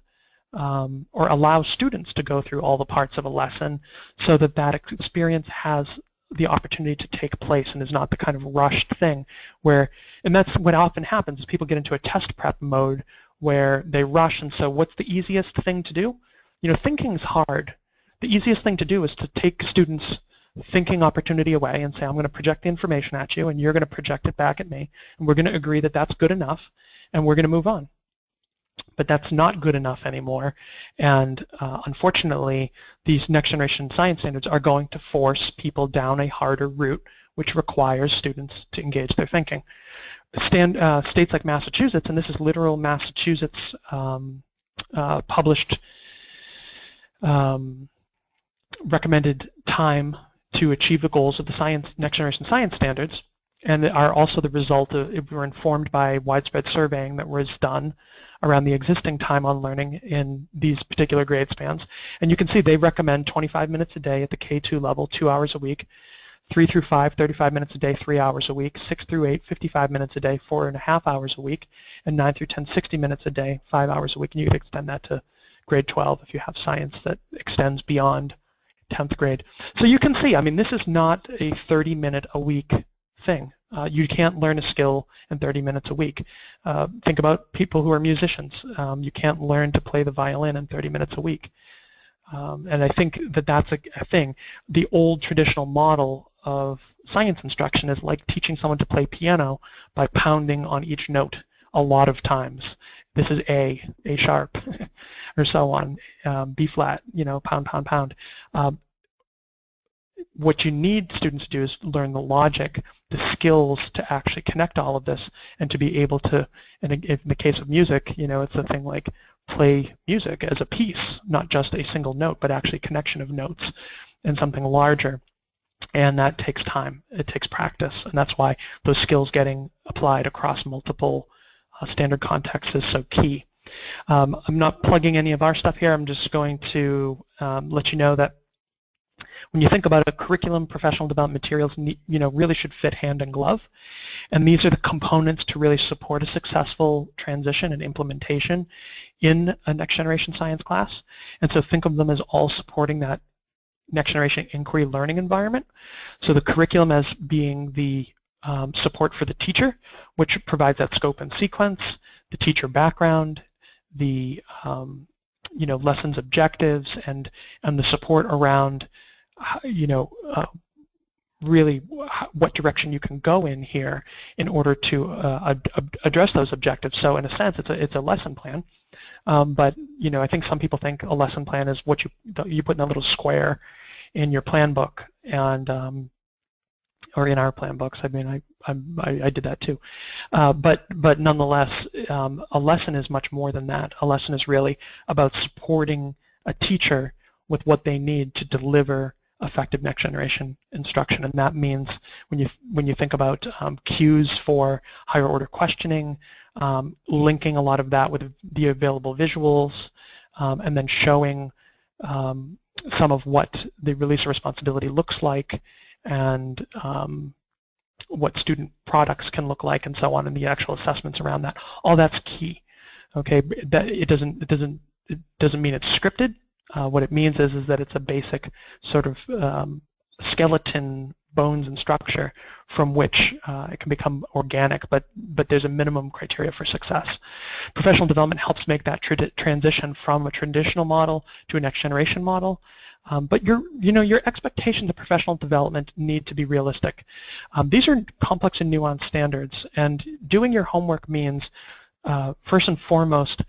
or allow students to go through all the parts of a lesson so that that experience has the opportunity to take place and is not the kind of rushed thing where, and that's what often happens, is people get into a test prep mode where they rush, and so what's the easiest thing to do? Thinking's hard. The easiest thing to do is to take students' thinking opportunity away and say, I'm going to project the information at you and you're going to project it back at me, and we're going to agree that that's good enough and we're going to move on. But that's not good enough anymore, and unfortunately these next generation science standards are going to force people down a harder route, which requires students to engage their thinking. States like Massachusetts, and this is literal Massachusetts published recommended time to achieve the goals of the next generation science standards, and are also the result of, were informed by widespread surveying that was done around the existing time on learning in these particular grade spans. And you can see they recommend 25 minutes a day at the K2 level, 2 hours a week, 3 through 5, 35 minutes a day, 3 hours a week, 6 through 8, 55 minutes a day, 4.5 hours a week, and 9 through 10, 60 minutes a day, 5 hours a week. And you could extend that to grade 12 if you have science that extends beyond 10th grade. So you can see, I mean, this is not a 30-minute a week thing. You can't learn a skill in 30 minutes a week. Think about people who are musicians. You can't learn to play the violin in 30 minutes a week. And I think that that's a thing. The old traditional model of science instruction is like teaching someone to play piano by pounding on each note a lot of times. This is A sharp, or so on, B flat, pound, pound, pound. What you need students to do is learn the logic the skills to actually connect all of this and to be able to, and in the case of music, it's a thing like play music as a piece, not just a single note, but actually connection of notes and something larger. And that takes time. It takes practice, and that's why those skills getting applied across multiple standard contexts is so key. I'm not plugging any of our stuff here. I'm just going to let you know that when you think about a curriculum, professional development materials, really should fit hand in glove. And these are the components to really support a successful transition and implementation in a next generation science class. And so think of them as all supporting that next generation inquiry learning environment. So the curriculum as being the support for the teacher, which provides that scope and sequence, the teacher background, the lessons objectives, and the support around really what direction you can go in here in order to address those objectives. So in a sense, it's a lesson plan. But I think some people think a lesson plan is what you put in a little square in your plan book, and or in our plan books. I mean, I did that too. But nonetheless, a lesson is much more than that. A lesson is really about supporting a teacher with what they need to deliver effective next generation instruction, and that means when you think about cues for higher order questioning, linking a lot of that with the available visuals, and then showing some of what the release of responsibility looks like, and what student products can look like, and so on, and the actual assessments around that. All that's key. Okay, that it doesn't mean it's scripted. What it means is that it's a basic sort of skeleton, bones, and structure from which it can become organic, but there's a minimum criteria for success. Professional development helps make that transition from a traditional model to a next generation model. But your expectations of professional development need to be realistic. These are complex and nuanced standards, and doing your homework means first and foremost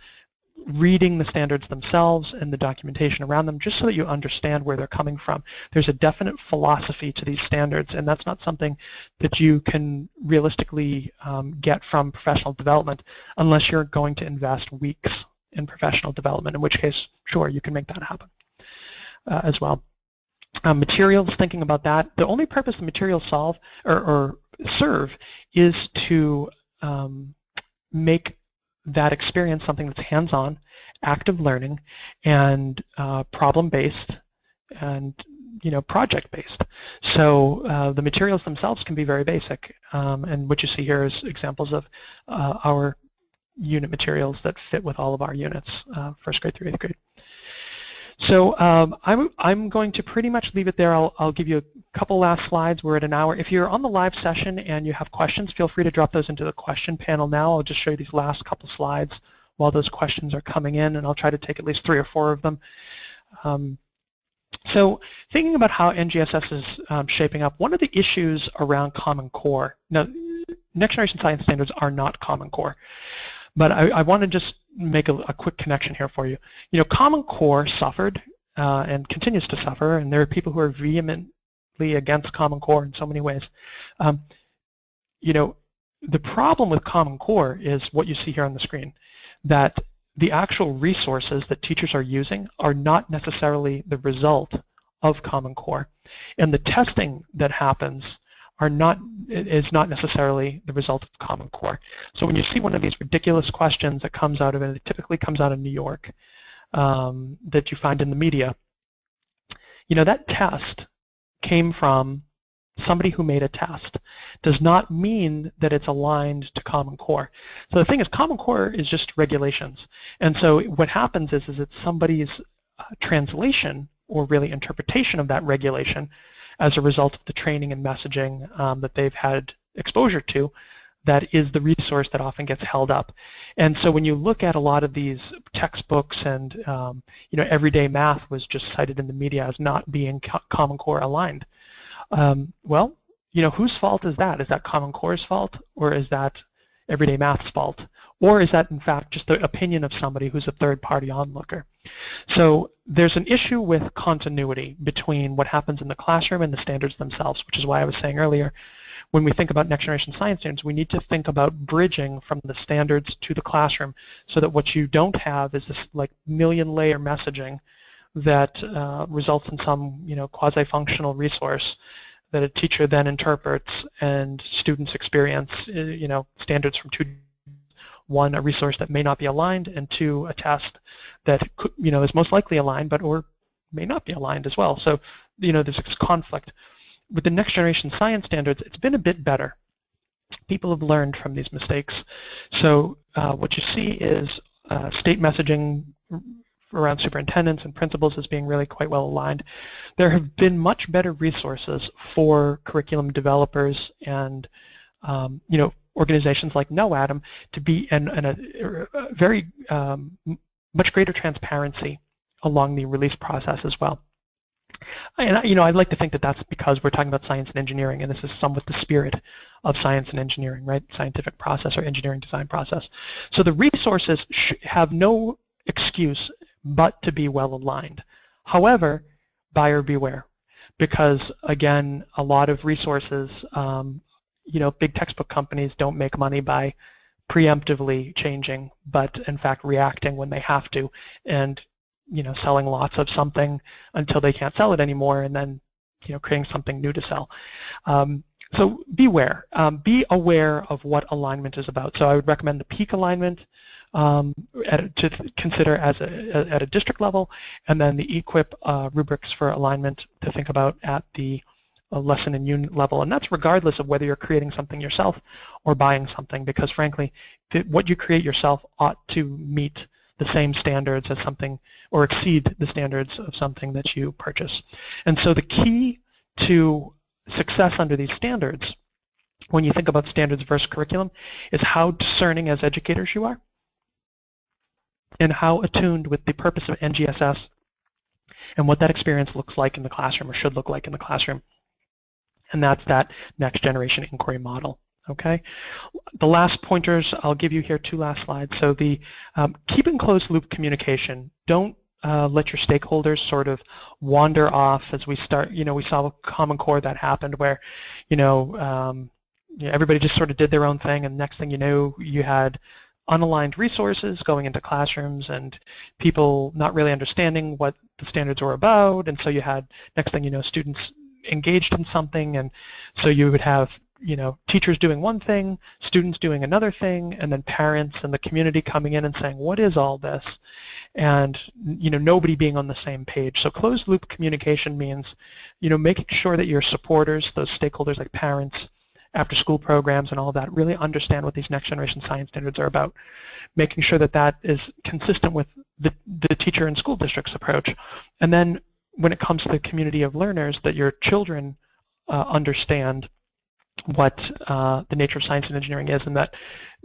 reading the standards themselves and the documentation around them, just so that you understand where they're coming from. There's a definite philosophy to these standards, and that's not something that you can realistically get from professional development unless you're going to invest weeks in professional development, in which case, sure, you can make that happen as well. Materials, thinking about that, the only purpose the materials solve or serve is to make that experience something that's hands-on, active learning, and problem-based, and project-based. So the materials themselves can be very basic, and what you see here is examples of our unit materials that fit with all of our units, first grade through 8th grade. So I'm going to pretty much leave it there. I'll give you a couple last slides. We're at an hour. If you're on the live session and you have questions, feel free to drop those into the question panel now. I'll just show you these last couple slides while those questions are coming in, and I'll try to take at least 3 or 4 of them. So thinking about how NGSS is shaping up, one of the issues around Common Core, now next generation science standards are not Common Core, but I want to just make a quick connection here for you. Common Core suffered and continues to suffer, and there are people who are vehemently against Common Core in so many ways. The problem with Common Core is what you see here on the screen, that the actual resources that teachers are using are not necessarily the result of Common Core, and the testing that happens is not necessarily the result of Common Core. So when you see one of these ridiculous questions that comes out of it, it typically comes out of New York, that you find in the media, that test came from somebody who made a test. Does not mean that it's aligned to Common Core. So the thing is, Common Core is just regulations. And so what happens is it's somebody's translation or really interpretation of that regulation as a result of the training and messaging that they've had exposure to, that is the resource that often gets held up. And so when you look at a lot of these textbooks, and everyday math was just cited in the media as not being Common Core aligned. Well, whose fault is that? Is that Common Core's fault, or is that everyday math's fault? Or is that in fact just the opinion of somebody who's a third-party onlooker? So there's an issue with continuity between what happens in the classroom and the standards themselves, which is why I was saying earlier, when we think about next generation science standards, we need to think about bridging from the standards to the classroom so that what you don't have is this like million-layer messaging that results in some quasi-functional resource that a teacher then interprets and students experience standards from two. One, a resource that may not be aligned, and two, a test that is most likely aligned but or may not be aligned as well. So there's this conflict. With the next generation science standards, it's been a bit better. People have learned from these mistakes. So what you see is state messaging around superintendents and principals as being really quite well aligned. There have been much better resources for curriculum developers and organizations like KnowAtom to be in a very much greater transparency along the release process as well. And I'd like to think that that's because we're talking about science and engineering, and this is somewhat the spirit of science and engineering, right? Scientific process or engineering design process. So the resources have no excuse but to be well aligned. However, buyer beware, because again, a lot of resources, big textbook companies don't make money by preemptively changing, but in fact reacting when they have to, and selling lots of something until they can't sell it anymore, and then creating something new to sell. So beware. Be aware of what alignment is about. So I would recommend the peak alignment to consider at a district level, and then the equip rubrics for alignment to think about at the lesson and unit level. And that's regardless of whether you're creating something yourself or buying something, because frankly, what you create yourself ought to meet the same standards as something, or exceed the standards of something that you purchase. And so the key to success under these standards, when you think about standards versus curriculum, is how discerning as educators you are, and how attuned with the purpose of NGSS and what that experience looks like in the classroom, or should look like in the classroom. And that's that next generation inquiry model. Okay, the last pointers I'll give you here, two last slides. So the keep in closed loop communication. Don't let your stakeholders sort of wander off as we start. We saw a Common Core that happened where everybody just sort of did their own thing, and next thing you know, you had unaligned resources going into classrooms and people not really understanding what the standards were about, and so you had, next thing you know, students engaged in something, and so you would have teachers doing one thing, students doing another thing, and then parents and the community coming in and saying, what is all this? And nobody being on the same page. So closed loop communication means making sure that your supporters, those stakeholders like parents, after school programs and all of that, really understand what these next generation science standards are about, making sure that that is consistent with the teacher and school district's approach. And then when it comes to the community of learners, that your children understand what the nature of science and engineering is, and that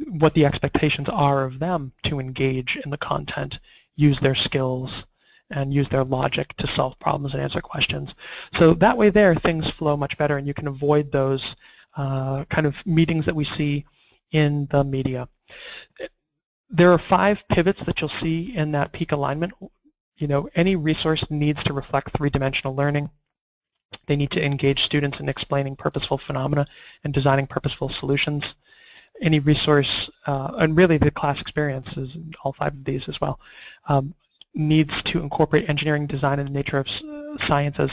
what the expectations are of them to engage in the content, use their skills, and use their logic to solve problems and answer questions. So that way there, things flow much better, and you can avoid those kind of meetings that we see in the media. There are 5 pivots that you'll see in that peak alignment. Any resource needs to reflect 3-dimensional learning. They need to engage students in explaining purposeful phenomena and designing purposeful solutions. Any resource, and really the class experience is all 5 of these as well, needs to incorporate engineering design and the nature of science as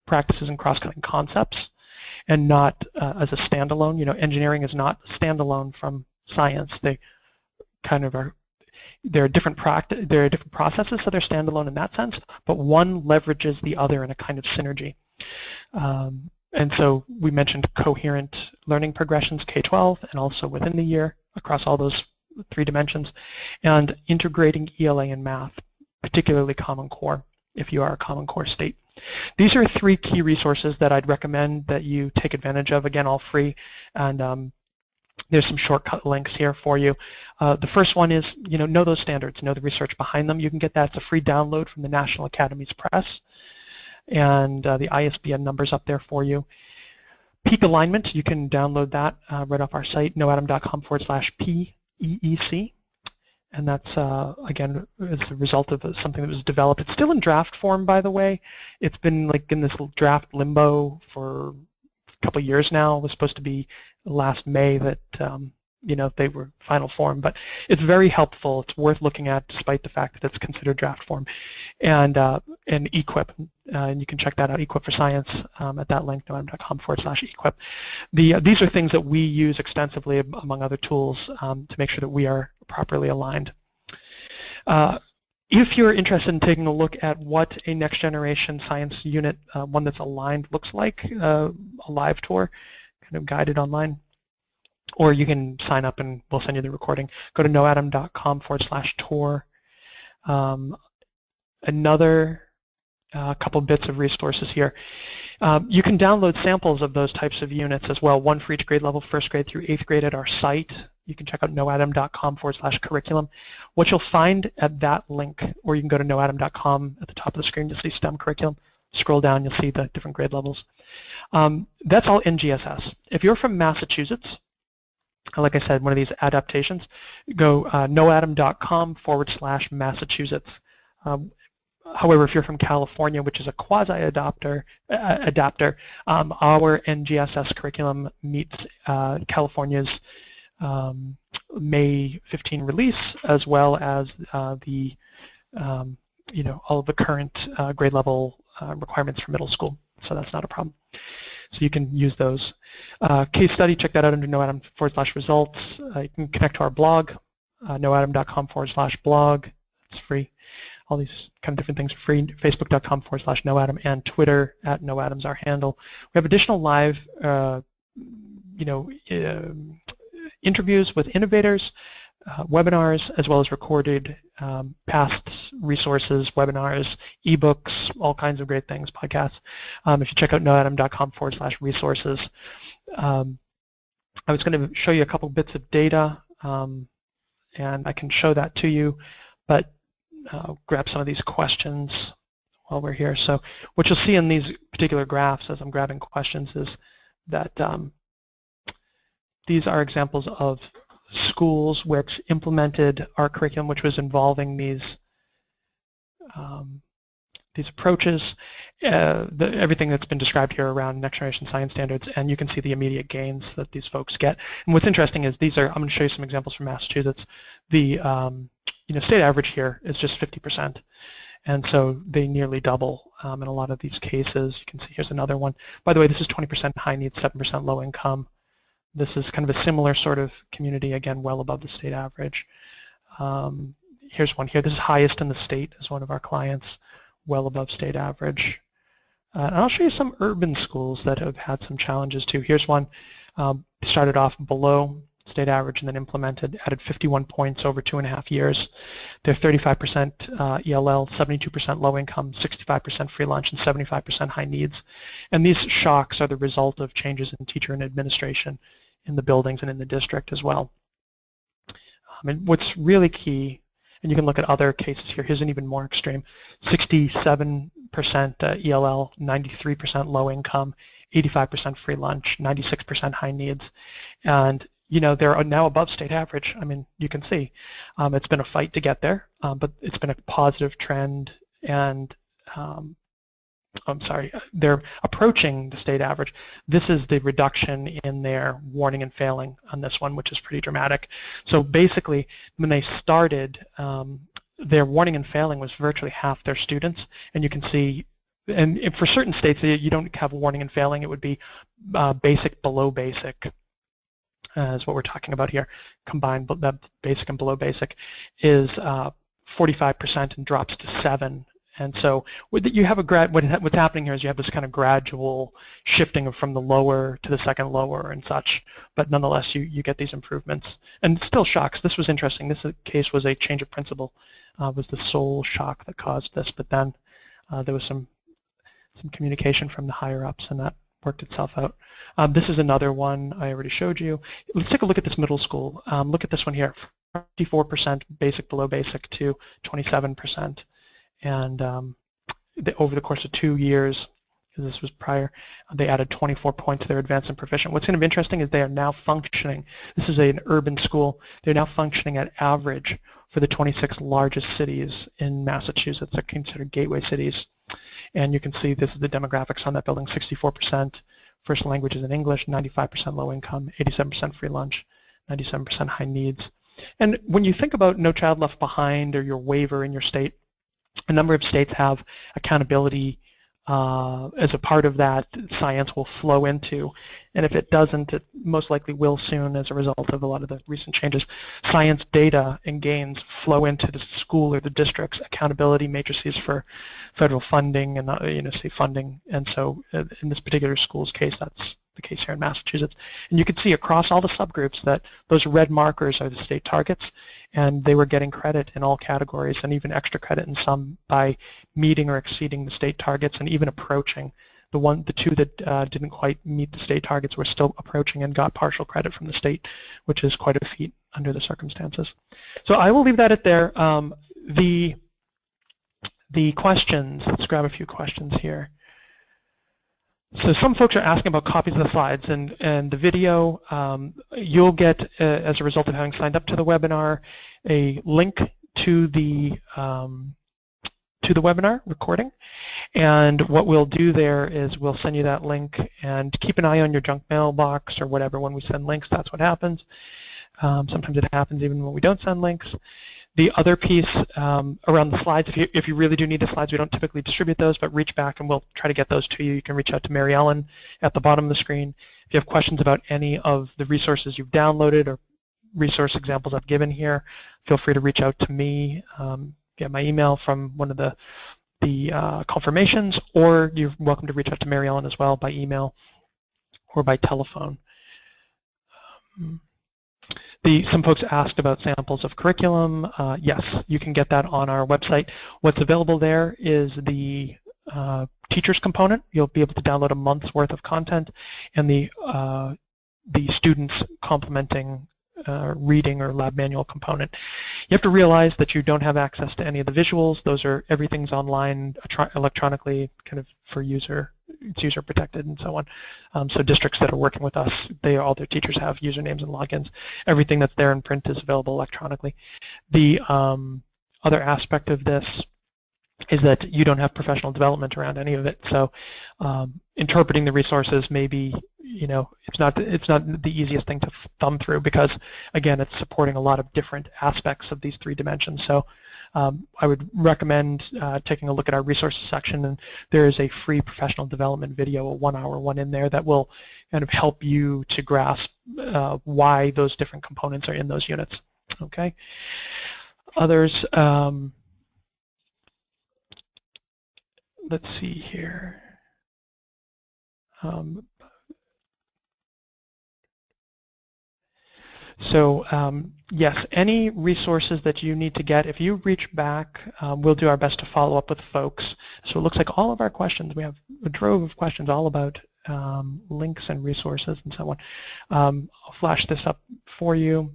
practices and cross-cutting concepts, and not as a standalone. Engineering is not standalone from science. They kind of are. There are different processes, so they're standalone in that sense, but one leverages the other in a kind of synergy. And so we mentioned coherent learning progressions, K-12, and also within the year across all those 3 dimensions, and integrating ELA and math, particularly Common Core, if you are a Common Core state. These are 3 key resources that I'd recommend that you take advantage of, again, all free, and there's some shortcut links here for you. The first one is, know those standards, know the research behind them. You can get that. It's a free download from the National Academies Press, and the ISBN number's up there for you. Peak alignment, you can download that right off our site, knowatom.com/PEEC. And that's, again, as a result of something that was developed. It's still in draft form, by the way. It's been like in this draft limbo for a couple of years now. It was supposed to be last May that you know, they were final form, but it's very helpful. It's worth looking at, despite the fact that it's considered draft form. And equip, and you can check that out, equip for science, at that link, knowatom.com/equip. These are things that we use extensively, among other tools, to make sure that we are properly aligned. If you're interested in taking a look at what a next generation science unit, one that's aligned, looks like, a live tour, kind of guided online, or you can sign up and we'll send you the recording. Go to knowatom.com/tour. Another couple bits of resources here. You can download samples of those types of units as well, one for each grade level, 1st grade through 8th grade, at our site. You can check out knowatom.com/curriculum. What you'll find at that link, or you can go to knowatom.com at the top of the screen to see STEM curriculum. Scroll down, you'll see the different grade levels. That's all NGSS. If you're from Massachusetts, like I said, one of these adaptations, go knowatom.com/Massachusetts. However, if you're from California, which is a quasi-adapter, our NGSS curriculum meets California's May 15 release, as well as the you know, all of the current grade level requirements for middle school. So that's not a problem. So you can use those. Case study, check that out under knowatom/results. You can connect to our blog, knowatom.com/blog. It's free. All these kind of different things are free. Facebook.com/knowatom, and Twitter @knowatom's our handle. We have additional live you know, interviews with innovators, webinars, as well as recorded past resources, webinars, ebooks, all kinds of great things, podcasts. If you check out knowatom.com/resources. I was going to show you a couple bits of data, and I can show that to you, but I'll grab some of these questions while we're here. So what you'll see in these particular graphs as I'm grabbing questions is that these are examples of schools which implemented our curriculum, which was involving these approaches, everything that's been described here around next generation science standards, and you can see the immediate gains that these folks get. And what's interesting is these are, I'm going to show you some examples from Massachusetts. The you know, state average here is just 50%, and so they nearly double in a lot of these cases. You can see here's another one. By the way, this is 20% high needs, 7% low income. This is kind of a similar sort of community, again, well above the state average. Here's one here. This is highest in the state as one of our clients, well above state average. And I'll show you some urban schools that have had some challenges too. Here's one, started off below state average and then implemented, added 51 points over 2.5 years. They're 35% ELL, 72% low income, 65% free lunch, and 75% high needs. And these shocks are the result of changes in teacher and administration in the buildings and in the district as well. And what's really key, and you can look at other cases here, here's an even more extreme, 67% ELL, 93% low income, 85% free lunch, 96% high needs. And you know, they're now above state average. I mean, you can see it's been a fight to get there, but it's been a positive trend, and I'm sorry, they're approaching the state average. This is the reduction in their warning and failing on this one, which is pretty dramatic. So basically, when they started, their warning and failing was virtually half their students, and you can see, and for certain states, you don't have warning and failing. It would be basic, below basic. Is what we're talking about here. Combined, that basic and below basic is 45% and drops to 7%. And so you have what's happening here is you have this kind of gradual shifting from the lower to the second lower and such, but nonetheless you get these improvements. And still shocks. This was interesting. This case was a change of principle, was the sole shock that caused this, but then there was some communication from the higher ups, and that worked itself out. This is another one I already showed you. Let's take a look at this middle school. Look at this one here, 54% basic below basic to 27%. And over the course of 2 years, because this was prior, they added 24 points to their advanced and proficient. What's going to be interesting is they are now functioning. This is an urban school. They're now functioning at average for the 26 largest cities in Massachusetts that are considered gateway cities. And you can see this is the demographics on that building: 64% first language is in English, 95% low income, 87% free lunch, 97% high needs. And when you think about No Child Left Behind or your waiver in your state, a number of states have accountability as a part of that science will flow into. And if it doesn't, it most likely will soon as a result of a lot of the recent changes. Science data and gains flow into the school or the district's accountability matrices for federal funding and state funding. And so in this particular school's case, that's the case here in Massachusetts. And you can see across all the subgroups that those red markers are the state targets, and they were getting credit in all categories and even extra credit in some by meeting or exceeding the state targets and even approaching. The two that didn't quite meet the state targets were still approaching and got partial credit from the state, which is quite a feat under the circumstances. So I will leave that at there. The questions, let's grab a few questions here. So some folks are asking about copies of the slides, and the video you'll get as a result of having signed up to the webinar a link to the webinar recording, and what we'll do there is we'll send you that link, and keep an eye on your junk mailbox or whatever. When we send links, that's what happens. Sometimes it happens even when we don't send links. The other piece around the slides, if you really do need the slides, we don't typically distribute those, but reach back and we'll try to get those to you. You can reach out to Mary Ellen at the bottom of the screen. If you have questions about any of the resources you've downloaded or resource examples I've given here, feel free to reach out to me. Get my email from one of the confirmations, or you're welcome to reach out to Mary Ellen as well by email or by telephone. Some folks asked about samples of curriculum. Yes, you can get that on our website. What's available there is the teachers component. You'll be able to download a month's worth of content, and the students complementing reading or lab manual component. You have to realize that you don't have access to any of the visuals. Everything's online electronically, kind of for it's user protected and so on. So districts that are working with us, all their teachers have usernames and logins. Everything that's there in print is available electronically. The other aspect of this is that you don't have professional development around any of it. So interpreting the resources may be, it's not the easiest thing to thumb through, because again, it's supporting a lot of different aspects of these three dimensions. So I would recommend taking a look at our resources section, and there is a free professional development video, a 1-hour one in there, that will kind of help you to grasp why those different components are in those units. Okay. Others, let's see here. Yes, any resources that you need to get, if you reach back, we'll do our best to follow up with folks. So it looks like all of our questions, we have a trove of questions all about links and resources and so on. I'll flash this up for you.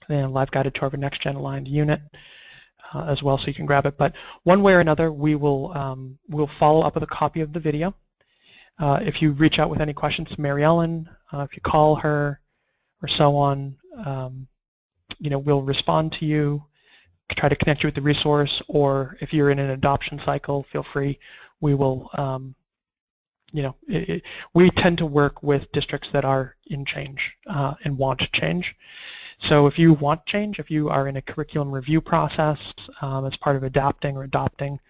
And live guided tour of a NextGen-aligned unit as well, so you can grab it. But one way or another, we'll follow up with a copy of the video. If you reach out with any questions to Mary Ellen, if you call her, or so on, we'll respond to you, try to connect you with the resource, or if you're in an adoption cycle, feel free. We will, we tend to work with districts that are in change and want change. So if you want change, if you are in a curriculum review process as part of adapting or adopting,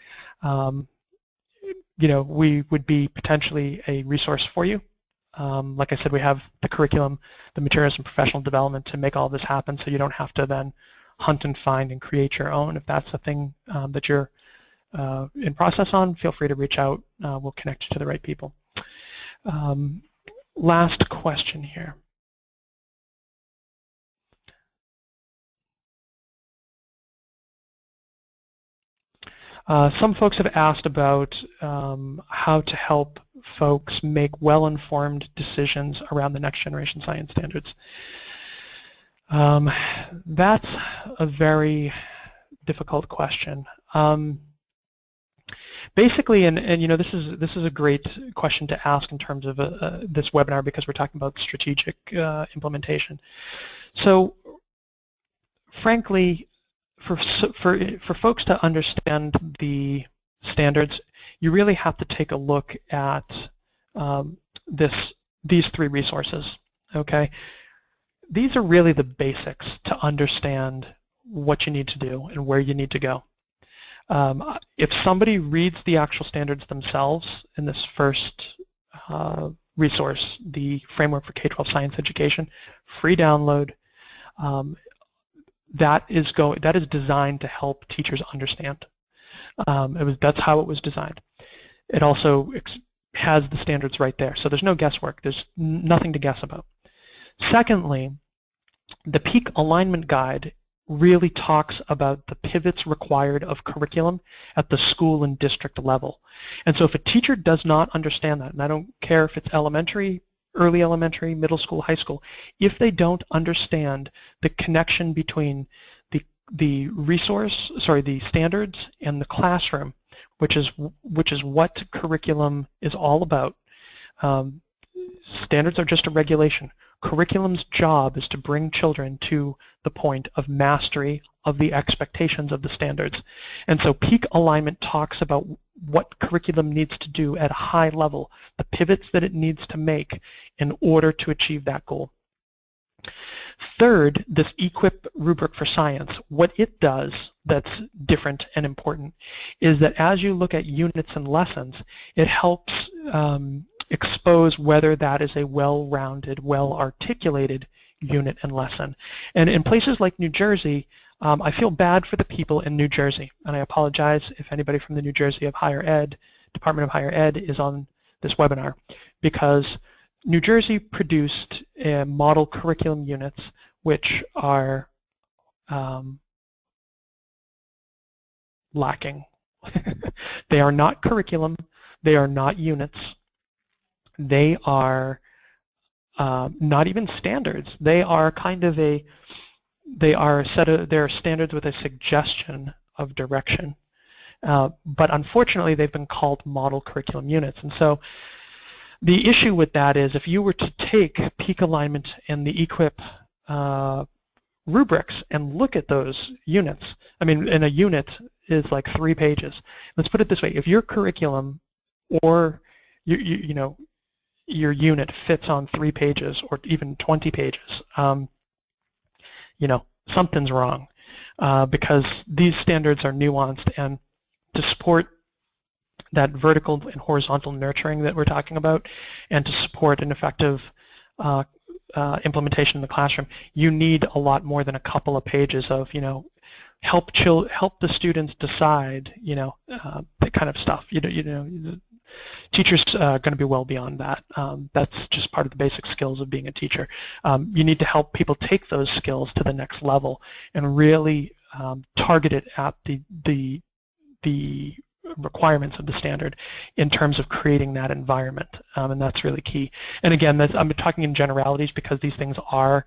we would be potentially a resource for you. Like I said, we have the curriculum, the materials, and professional development to make all this happen, so you don't have to then hunt and find and create your own. If that's the thing that you're in process on, feel free to reach out. We'll connect you to the right people. Last question here. Some folks have asked about how to help folks make well-informed decisions around the next generation science standards. That's a very difficult question. Basically, and this is a great question to ask in terms of this webinar, because we're talking about strategic implementation. So, frankly, for folks to understand the standards, you really have to take a look at these three resources. Okay, these are really the basics to understand what you need to do and where you need to go. If somebody reads the actual standards themselves in this first resource, the Framework for K-12 Science Education, free download, that is designed to help teachers understand. That's how it was designed. It also has the standards right there, so there's no guesswork. There's nothing to guess about. Secondly, the peak alignment guide really talks about the pivots required of curriculum at the school and district level. And so if a teacher does not understand that, and I don't care if it's elementary, early elementary, middle school, high school, if they don't understand the connection between the standards and the classroom, which is what curriculum is all about. Standards are just a regulation. Curriculum's job is to bring children to the point of mastery of the expectations of the standards. And so peak alignment talks about what curriculum needs to do at a high level, the pivots that it needs to make in order to achieve that goal. Third, this equip rubric for science, what it does that's different and important is that as you look at units and lessons, it helps expose whether that is a well-rounded, well-articulated unit and lesson. And in places like New Jersey, I feel bad for the people in New Jersey, and I apologize if anybody from the New Jersey Department of Higher Ed is on this webinar, because New Jersey produced model curriculum units which are lacking. They are not curriculum, they are not units, they are not even standards. They are kind of they're standards with a suggestion of direction. But unfortunately, they've been called model curriculum units. And so the issue with that is if you were to take peak alignment and the equip rubrics and look at those units, I mean, and a unit is like 3 pages. Let's put it this way. If your curriculum or your unit fits on 3 pages or even 20 pages, something's wrong, because these standards are nuanced, and to support that vertical and horizontal nurturing that we're talking about, and to support an effective implementation in the classroom, you need a lot more than a couple of pages of, help the students decide, that kind of stuff. Teachers are going to be well beyond that. That's just part of the basic skills of being a teacher. You need to help people take those skills to the next level and really target it at the requirements of the standard in terms of creating that environment, and that's really key. And again, I'm talking in generalities because these things are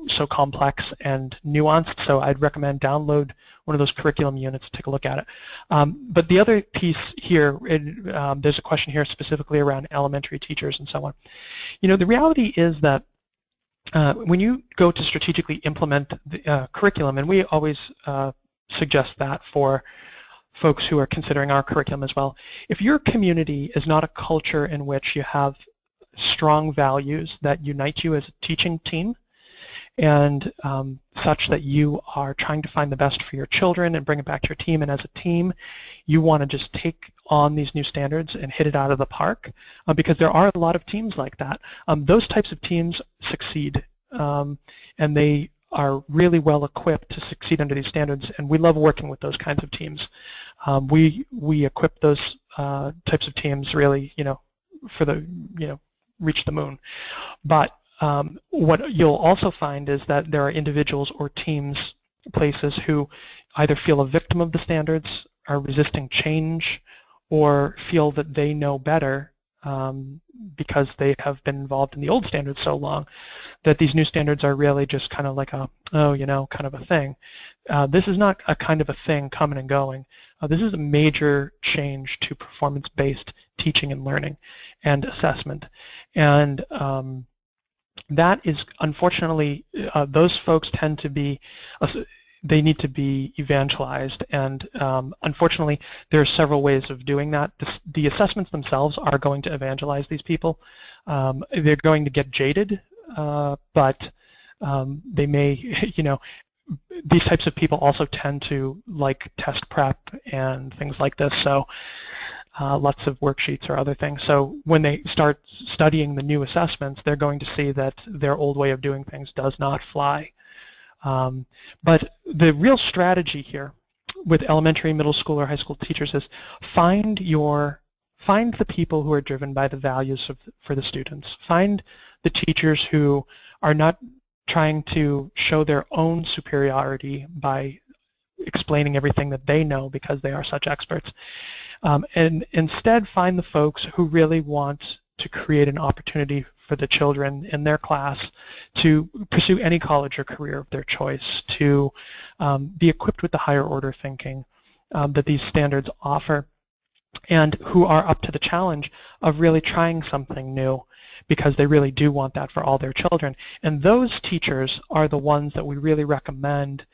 so complex and nuanced, so I'd recommend download one of those curriculum units, take a look at it. But the other piece here, there's a question here specifically around elementary teachers and so on. The reality is that when you go to strategically implement the curriculum, and we always suggest that for folks who are considering our curriculum as well, if your community is not a culture in which you have strong values that unite you as a teaching team, and such that you are trying to find the best for your children and bring it back to your team, and as a team you want to just take on these new standards and hit it out of the park, because there are a lot of teams like that. Those types of teams succeed, and they are really well equipped to succeed under these standards, and we love working with those kinds of teams. We equip those types of teams really, for the, reach the moon. But what you'll also find is that there are individuals or teams, places who either feel a victim of the standards, are resisting change, or feel that they know better because they have been involved in the old standards so long that these new standards are really just kind of like a, kind of a thing. This is not a kind of a thing coming and going. This is a major change to performance-based teaching and learning and assessment. And that is, unfortunately, those folks tend to be, they need to be evangelized, and unfortunately there are several ways of doing that. The assessments themselves are going to evangelize these people. They're going to get jaded, but they may, these types of people also tend to like test prep and things like this, so lots of worksheets or other things. So when they start studying the new assessments, they're going to see that their old way of doing things does not fly. But the real strategy here with elementary, middle school, or high school teachers is find the people who are driven by the values for the students. Find the teachers who are not trying to show their own superiority by explaining everything that they know because they are such experts. And instead find the folks who really want to create an opportunity for the children in their class to pursue any college or career of their choice, to be equipped with the higher order thinking that these standards offer, and who are up to the challenge of really trying something new because they really do want that for all their children. And those teachers are the ones that we really recommend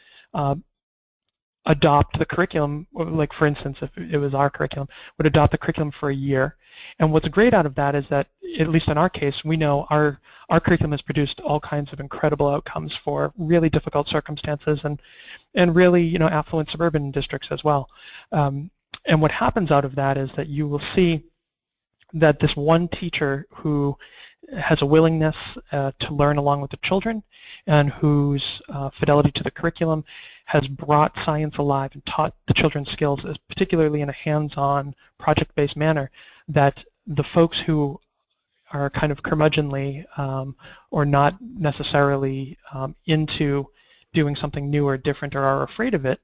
adopt the curriculum, like for instance, if it was our curriculum, would adopt the curriculum for a year. And what's great out of that is that, at least in our case, we know our curriculum has produced all kinds of incredible outcomes for really difficult circumstances and really, affluent suburban districts as well. And what happens out of that is that you will see that this one teacher who has a willingness to learn along with the children and whose fidelity to the curriculum has brought science alive and taught the children skills, particularly in a hands-on, project-based manner, that the folks who are kind of curmudgeonly or not necessarily into doing something new or different or are afraid of it,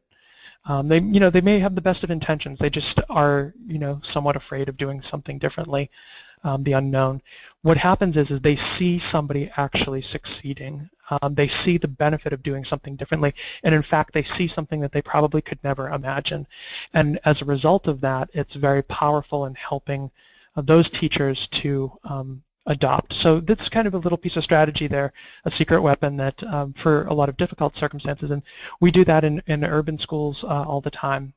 they may have the best of intentions. They just are, somewhat afraid of doing something differently, the unknown. What happens is they see somebody actually succeeding. They see the benefit of doing something differently, and in fact, they see something that they probably could never imagine. And as a result of that, it's very powerful in helping those teachers to adopt. So this is kind of a little piece of strategy there, a secret weapon that for a lot of difficult circumstances, and we do that in urban schools all the time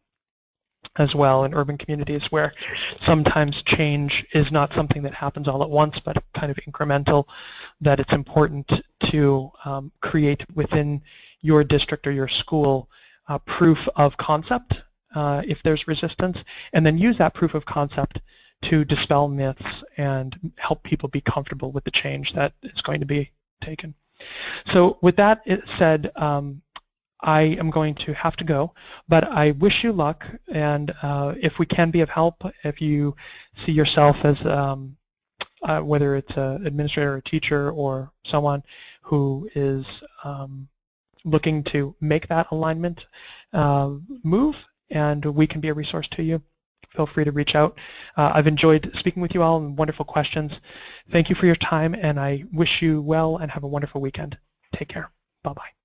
as well, in urban communities where sometimes change is not something that happens all at once but kind of incremental, that it's important to create within your district or your school proof of concept if there's resistance, and then use that proof of concept to dispel myths and help people be comfortable with the change that is going to be taken. So with that said, I am going to have to go, but I wish you luck, and if we can be of help, if you see yourself as whether it's an administrator or a teacher or someone who is looking to make that alignment move, and we can be a resource to you, feel free to reach out. I've enjoyed speaking with you all and wonderful questions. Thank you for your time, and I wish you well and have a wonderful weekend. Take care. Bye-bye.